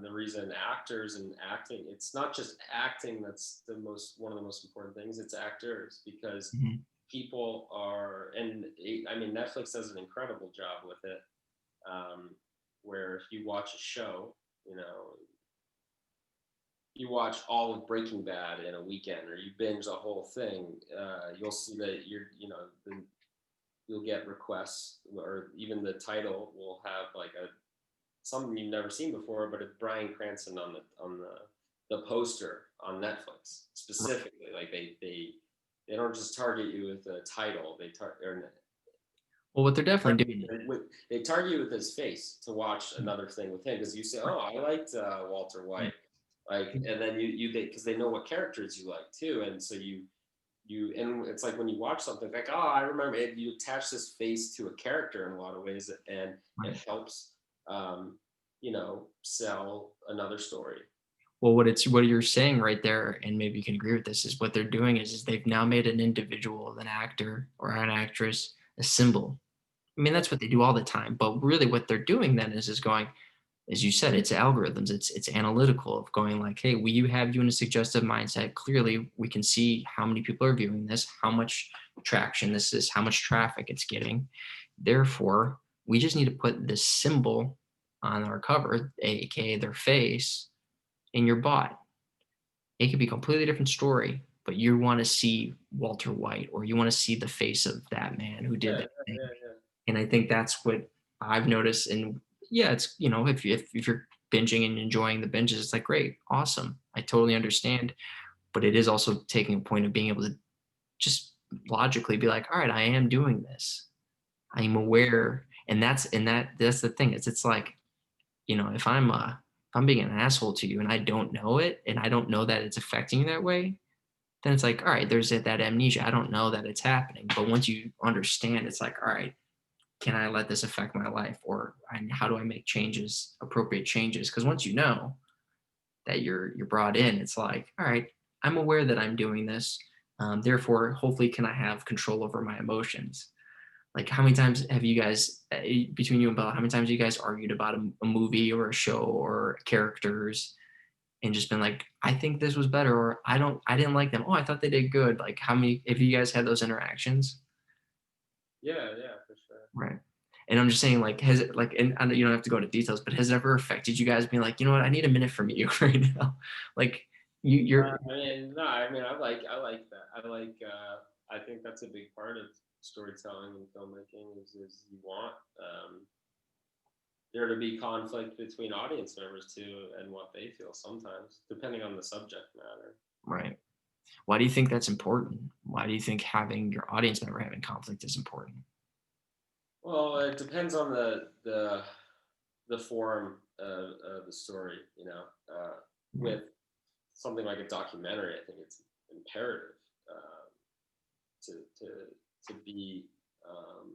Speaker 2: the reason actors and acting, it's not just acting that's the most, one of the most important things, it's actors, because
Speaker 1: Mhm.
Speaker 2: people are, and I mean, Netflix does an incredible job with it, um, where if you watch a show, you know, you watch all of Breaking Bad in a weekend, or you binge the whole thing, you'll see that you know, you'll get requests, or even the title will have like a something you've never seen before, but it's Bryan Cranston on the poster on Netflix specifically. Like they don't just target you with a title, they
Speaker 1: Well, what they're definitely
Speaker 2: target
Speaker 1: doing.
Speaker 2: you they target you with his face to watch another thing with him, because you say, oh, I liked Walter White, like, and then they, because they know what characters you like too, and so and it's like when you watch something like, oh, I remember it, you attach this face to a character in a lot of ways, and it
Speaker 1: Right.
Speaker 2: helps, um, you know, sell another story.
Speaker 1: Well, what you're saying right there, and maybe you can agree with this, is what they're doing is they've now made an individual, an actor or an actress, a symbol. I mean,
Speaker 2: Yeah,
Speaker 1: that's what they do all the time. But really, what they're doing then is going, as you said, it's algorithms. It's analytical of going like, hey, we have you in a suggestive mindset. Clearly, we can see how many people are viewing this, how much traction this is, how much traffic it's getting. Therefore, we just need to put this symbol on our cover, aka their face, in your bot. It could be a completely different story, but you want to see Walter White, or you want to see the face of that man who did
Speaker 2: yeah,
Speaker 1: that thing.
Speaker 2: yeah, yeah.
Speaker 1: And I think that's what I've noticed. And yeah, it's, if you're binging and enjoying the binges, it's like, great, awesome. I totally understand. But it is also taking a point of being able to just logically be like, all right, I am doing this. I'm aware. And that's the thing. It's like, if I'm being an asshole to you and I don't know it, and I don't know that it's affecting you that way, then it's like, all right, there's that amnesia. I don't know that it's happening. But once you understand, it's like, all right, can I let this affect my life? Or how do I make changes, appropriate changes? Because once you know that you're brought in, it's like, all right, I'm aware that I'm doing this. Therefore, hopefully, can I have control over my emotions? Like, how many times have you guys, between you and Bella, how many times have you guys argued about a movie or a show or characters, and just been like, I think this was better, or I didn't like them. Oh, I thought they did good. Like, how many, if you guys had those interactions?
Speaker 2: Yeah, yeah, for sure.
Speaker 1: Right. And I'm just saying, like, has it, like, and I know you don't have to go into details, but has it ever affected you guys being like, you know what, I need a minute from you right now? Like, you're
Speaker 2: I mean, no, I mean, I like that. I think that's a big part of storytelling and filmmaking is you want, there to be conflict between audience members too, and what they feel sometimes, depending on the subject matter.
Speaker 1: right. Why do you think that's important? Why do you think having your audience member having conflict is important?
Speaker 2: Well, it depends on the form of the story. You know,
Speaker 1: Right.
Speaker 2: with something like a documentary, I think it's imperative, to to be, um,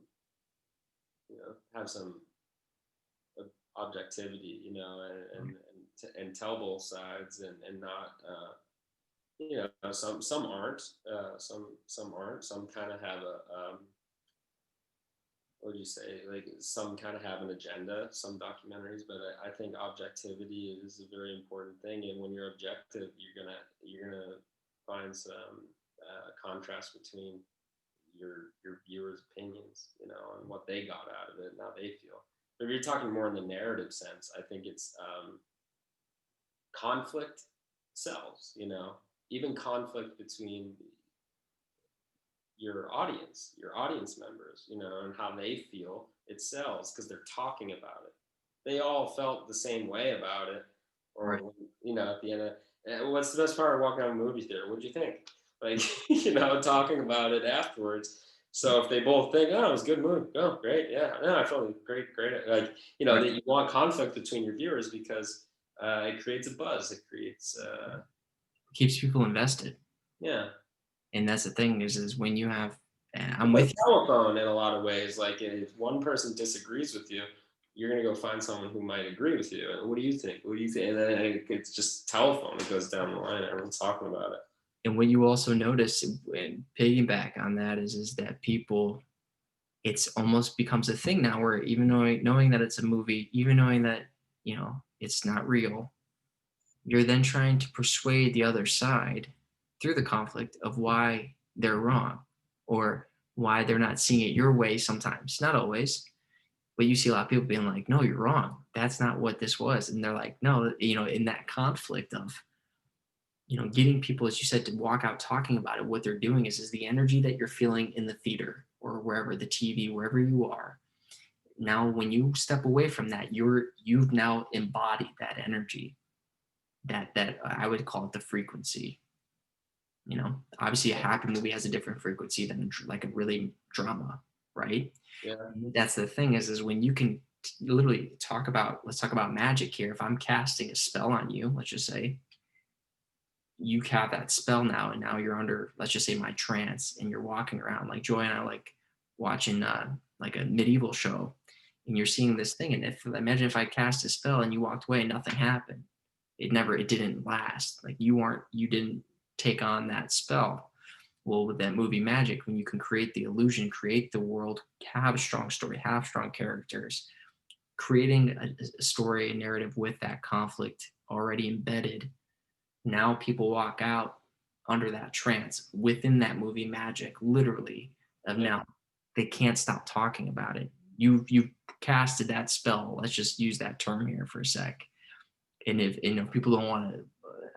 Speaker 2: you know, have some objectivity, you know, and tell both sides, and not, you know, some aren't, some aren't, some kind of have a, what do you say, like some kind of have an agenda, some documentaries, but I think objectivity is a very important thing, and when you're objective, you're gonna find some, contrast between your viewers' opinions, you know, and what they got out of it and how they feel. But if you're talking more in the narrative sense, I think it's, conflict sells, you know, even conflict between your audience members, you know, and how they feel, it sells because they're talking about it. They all felt the same way about it,
Speaker 1: Right.
Speaker 2: or, you know, at the end of, what's the best part of walking out of a movie theater? What'd you think? Like, you know, talking about it afterwards. So if they both think, oh, it was a good movie, oh, great, yeah, no, I felt great, great. Like, you know,
Speaker 1: Right.
Speaker 2: that you want conflict between your viewers because, it creates a buzz. It creates,
Speaker 1: Keeps people invested.
Speaker 2: yeah.
Speaker 1: And that's the thing is when you have, I'm
Speaker 2: It's like
Speaker 1: with you.
Speaker 2: telephone in a lot of ways. Like if one person disagrees with you, you're gonna go find someone who might agree with you. And what do you think? What do you think? And then it's just telephone. It goes down the line. Everyone's talking about it.
Speaker 1: And what you also notice and piggyback on that is that people, it's almost becomes a thing now where even knowing that it's a movie, even knowing that, it's not real, you're then trying to persuade the other side through the conflict of why they're wrong or why they're not seeing it your way sometimes, not always. But you see a lot of people being like, no, you're wrong. That's not what this was. And they're like, no, in that conflict of, getting people, as you said, to walk out talking about it, what they're doing is the energy that you're feeling in the theater or wherever, the TV, wherever you are. Now, when you step away from that, you've now embodied that energy, that I would call it the frequency. Obviously, a happy movie has a different frequency than like a really drama, right?
Speaker 2: Yeah.
Speaker 1: That's the thing is when you can literally let's talk about magic here. If I'm casting a spell on you, let's just say, you have that spell now, and now you're under, let's just say, my trance, and you're walking around like Joy and I like watching like a medieval show, and you're seeing this thing. And if imagine if I cast a spell and you walked away, nothing happened. It didn't last. Like you didn't take on that spell. Well, with that movie magic, when you can create the illusion, create the world, have a strong story, have strong characters, creating a story, a narrative with that conflict already embedded, now people walk out under that trance within that movie magic, literally, of
Speaker 2: Yeah.
Speaker 1: now they can't stop talking about it. You've casted that spell. Let's just use that term here for a sec. And if people don't want to,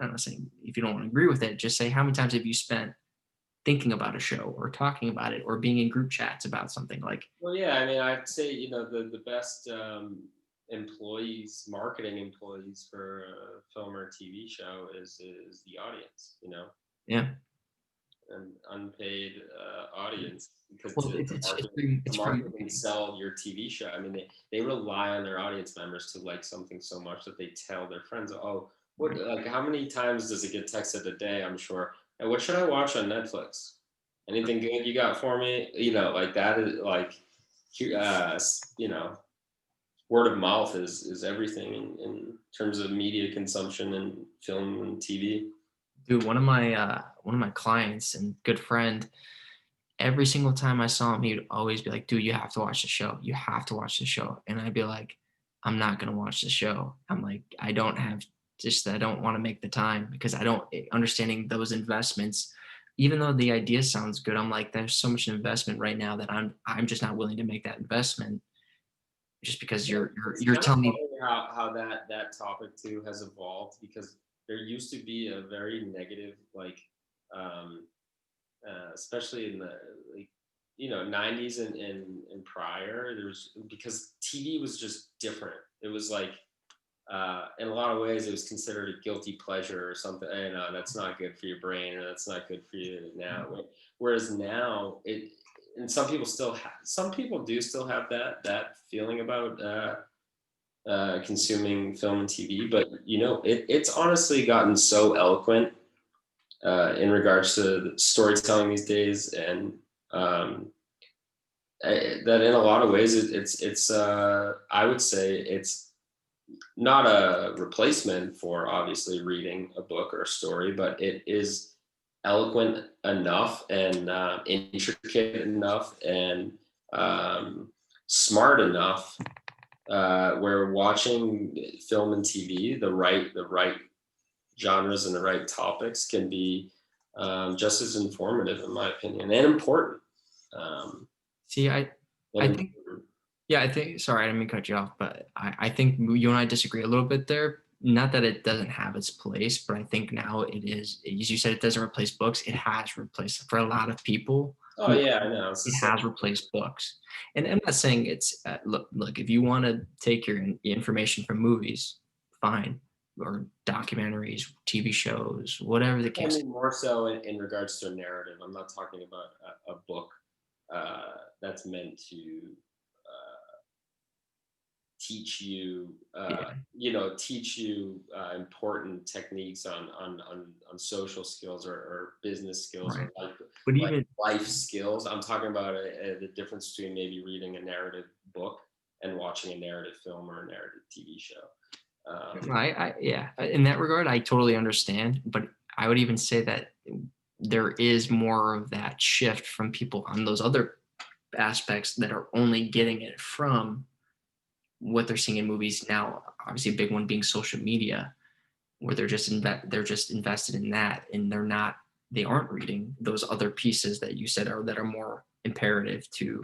Speaker 1: I'm not saying if you don't want to agree with it, just say how many times have you spent thinking about a show or talking about it or being in group chats about something like,
Speaker 2: Well, yeah, I mean, I'd say, the best employees, marketing employees for a film or TV show is the audience,
Speaker 1: yeah.
Speaker 2: an unpaid audience, because
Speaker 1: Well,
Speaker 2: to
Speaker 1: it's
Speaker 2: market
Speaker 1: pretty
Speaker 2: and sell your TV show. I mean, they rely on their audience members to like something so much that they tell their friends, oh, what,
Speaker 1: right.
Speaker 2: like, how many times does it get texted a day? I'm sure. "Hey, what should I watch on Netflix? Anything good you got for me?" Like that is like, you know, word of mouth is everything in terms of media consumption and film and TV.
Speaker 1: Dude, one of my clients and good friend, every single time I saw him, he would always be like, dude, you have to watch the show. You have to watch the show. And I'd be like, I'm not going to watch the show. I'm like, I don't want to make the time because I don't understanding those investments. Even though the idea sounds good, I'm like, there's so much investment right now that I'm just not willing to make that investment just because
Speaker 2: It's
Speaker 1: you're
Speaker 2: kind of
Speaker 1: telling me,
Speaker 2: funny how that topic too has evolved, because there used to be a very negative, like, um, especially in the, like, 90s and prior. There was, because TV was just different. It was like, in a lot of ways, it was considered a guilty pleasure or something. That's not good for your brain, or that's not good for you now. Whereas now, and some people do still have that feeling about consuming film and TV. But it's honestly gotten so eloquent in regards to storytelling these days, and um, that in a lot of ways, it's I would say it's not a replacement for obviously reading a book or a story, but it is eloquent enough and intricate enough and um, smart enough, where watching film and TV, the right genres and the right topics, can be just as informative, in my opinion, and important. Um,
Speaker 1: see, I
Speaker 2: and
Speaker 1: think, yeah, I think, sorry, I didn't mean to cut you off, but I think you and I disagree a little bit there. Not that it doesn't have its place, but I think now it is, as you said, it doesn't replace books. It has replaced, for a lot of people
Speaker 2: oh
Speaker 1: who,
Speaker 2: yeah, I know, it's the
Speaker 1: it
Speaker 2: same.
Speaker 1: has replaced books. And I'm not saying it's, look, if you want to take your information from movies, fine, or documentaries, TV shows, whatever the
Speaker 2: I
Speaker 1: case.
Speaker 2: mean, more so in regards to a narrative. I'm not talking about a book that's meant to teach you,
Speaker 1: Yeah,
Speaker 2: important techniques on social skills, or business skills,
Speaker 1: right.
Speaker 2: or like
Speaker 1: But
Speaker 2: like
Speaker 1: even,
Speaker 2: life skills. I'm talking about the difference between maybe reading a narrative book and watching a narrative film or a narrative TV show.
Speaker 1: yeah, in that regard, I totally understand. But I would even say that there is more of that shift from people on those other aspects that are only getting it from what they're seeing in movies now. Obviously, a big one being social media, where they're just invested in that, and they aren't reading those other pieces that you said are that are more imperative to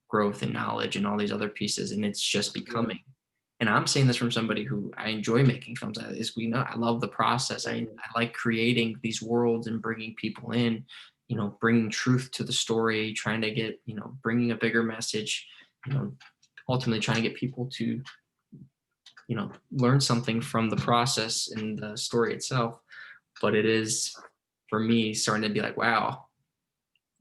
Speaker 1: growth and knowledge and all these other pieces, and it's just
Speaker 2: Yeah.
Speaker 1: becoming. And I'm saying this from somebody who I enjoy making films. As we know, I love the process. I like creating these worlds and bringing people in, bringing truth to the story, trying to get, bringing a bigger message, you know, ultimately trying to get people to, learn something from the process and the story itself. But it is, for me, starting to be like, wow,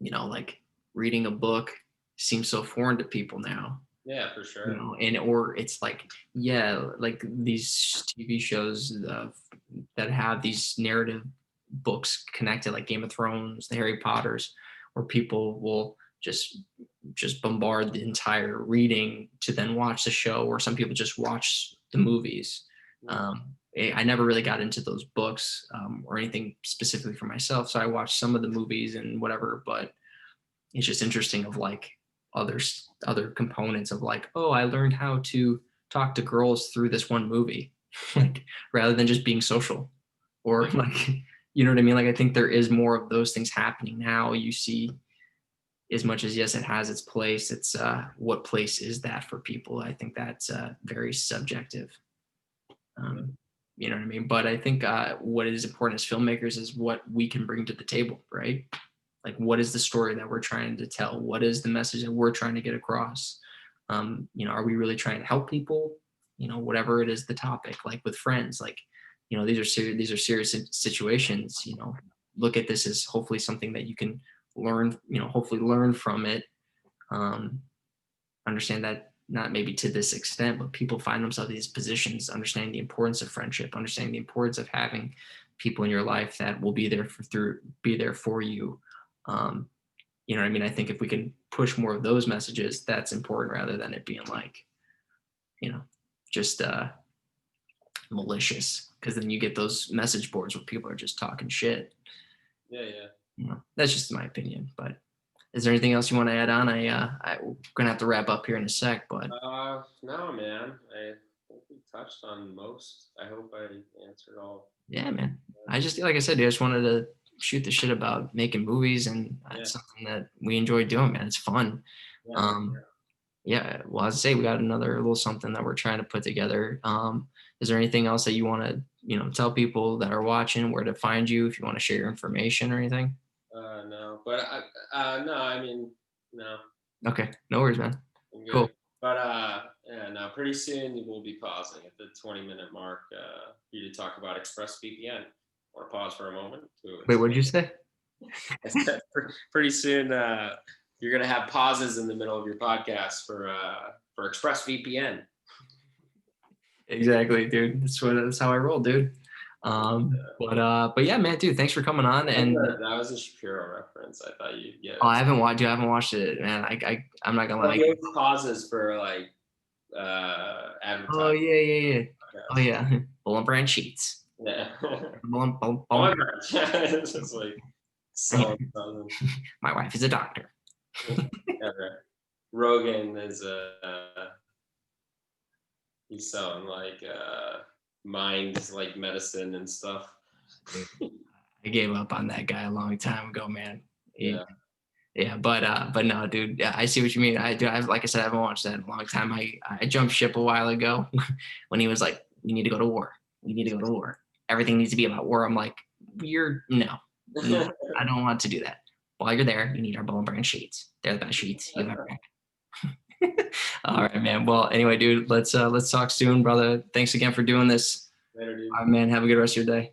Speaker 1: like reading a book seems so foreign to people now.
Speaker 2: Yeah, for sure.
Speaker 1: And or it's like, yeah, like these TV shows that have these narrative books connected, like Game of Thrones, the Harry Potters, where people will just bombard the entire reading to then watch the show, or some people just watch the movies.
Speaker 2: Yeah.
Speaker 1: I never really got into those books, or anything specifically for myself, so I watched some of the movies and whatever. But it's just interesting of like other components of like, oh, I learned how to talk to girls through this one movie, like rather than just being social, or like, you know what I mean? Like, I think there is more of those things happening now. You see, as much as, yes, it has its place, it's what place is that for people? I think that's very subjective.
Speaker 2: Yeah.
Speaker 1: um, you know what I mean? But I think what is important as filmmakers is what we can bring to the table, right? Like, what is the story that we're trying to tell? What is the message that we're trying to get across? Are we really trying to help people? Whatever it is, the topic, like with friends, like, these are serious situations. Look at this as hopefully something that you can learn, hopefully learn from it. um, Understand that not maybe to this extent, but people find themselves in these positions, understanding the importance of friendship, understanding the importance of having people in your life that will be there for you. um, you know what I mean? I think if we can push more of those messages, that's important, rather than it being like, you know, just malicious. Because then you get those message boards where people are just talking shit.
Speaker 2: Yeah. Yeah.
Speaker 1: That's just my opinion. But is there anything else you want to add on? I'm gonna have to wrap up here in a sec, but
Speaker 2: No, man. I think we touched on most. I hope I answered all.
Speaker 1: yeah, man. I just, like I said, dude, I just wanted to shoot the shit about making movies, and
Speaker 2: Yeah.
Speaker 1: it's something that we enjoy doing, man. It's fun.
Speaker 2: Yeah. For
Speaker 1: Um,
Speaker 2: sure.
Speaker 1: yeah, well, as I say, we got another little something that we're trying to put together. Is there anything else that you want to, tell people that are watching where to find you, if you want to share your information or anything?
Speaker 2: No, but no. I mean, no.
Speaker 1: Okay, no worries, man.
Speaker 2: I'm
Speaker 1: Cool.
Speaker 2: good. But yeah, no. Pretty soon we'll be pausing at the 20-minute mark for you to talk about ExpressVPN. Want to pause for a moment to
Speaker 1: Wait, what
Speaker 2: explain?
Speaker 1: did you say?
Speaker 2: I said pretty soon you're gonna have pauses in the middle of your podcast for ExpressVPN.
Speaker 1: Exactly, dude. That's how I roll, dude. But yeah, man, dude, thanks for coming on. And
Speaker 2: That was a Shapiro reference. I thought you'd get
Speaker 1: oh,
Speaker 2: it.
Speaker 1: I haven't watched it, man. I'm not gonna
Speaker 2: Well,
Speaker 1: lie.
Speaker 2: he always pauses for like
Speaker 1: Oh
Speaker 2: advertising.
Speaker 1: yeah, yeah, yeah. Oh
Speaker 2: Podcasts.
Speaker 1: yeah. Bull and Brand sheets.
Speaker 2: Yeah.
Speaker 1: Bull
Speaker 2: Oh
Speaker 1: and
Speaker 2: my god. It's just like so
Speaker 1: Brand.
Speaker 2: something.
Speaker 1: My wife is a doctor.
Speaker 2: Yeah, right. Rogan is he's selling like mind like medicine and stuff.
Speaker 1: I gave up on that guy a long time ago, man.
Speaker 2: Yeah.
Speaker 1: Yeah, but no, dude. Yeah, I see what you mean. I do. Like I said, I haven't watched that in a long time. I jumped ship a while ago when he was like, "We need to go to war. We need to go to war. Everything needs to be about war." I'm like, "You're no, no, I don't want to do that." While you're there, you need our Bull and Brand sheets. They're the best sheets you've ever had. All right, man. Well, anyway, dude, let's talk soon, brother. Thanks again for doing this.
Speaker 2: Later, dude.
Speaker 1: All right, man. Have a good rest of your day.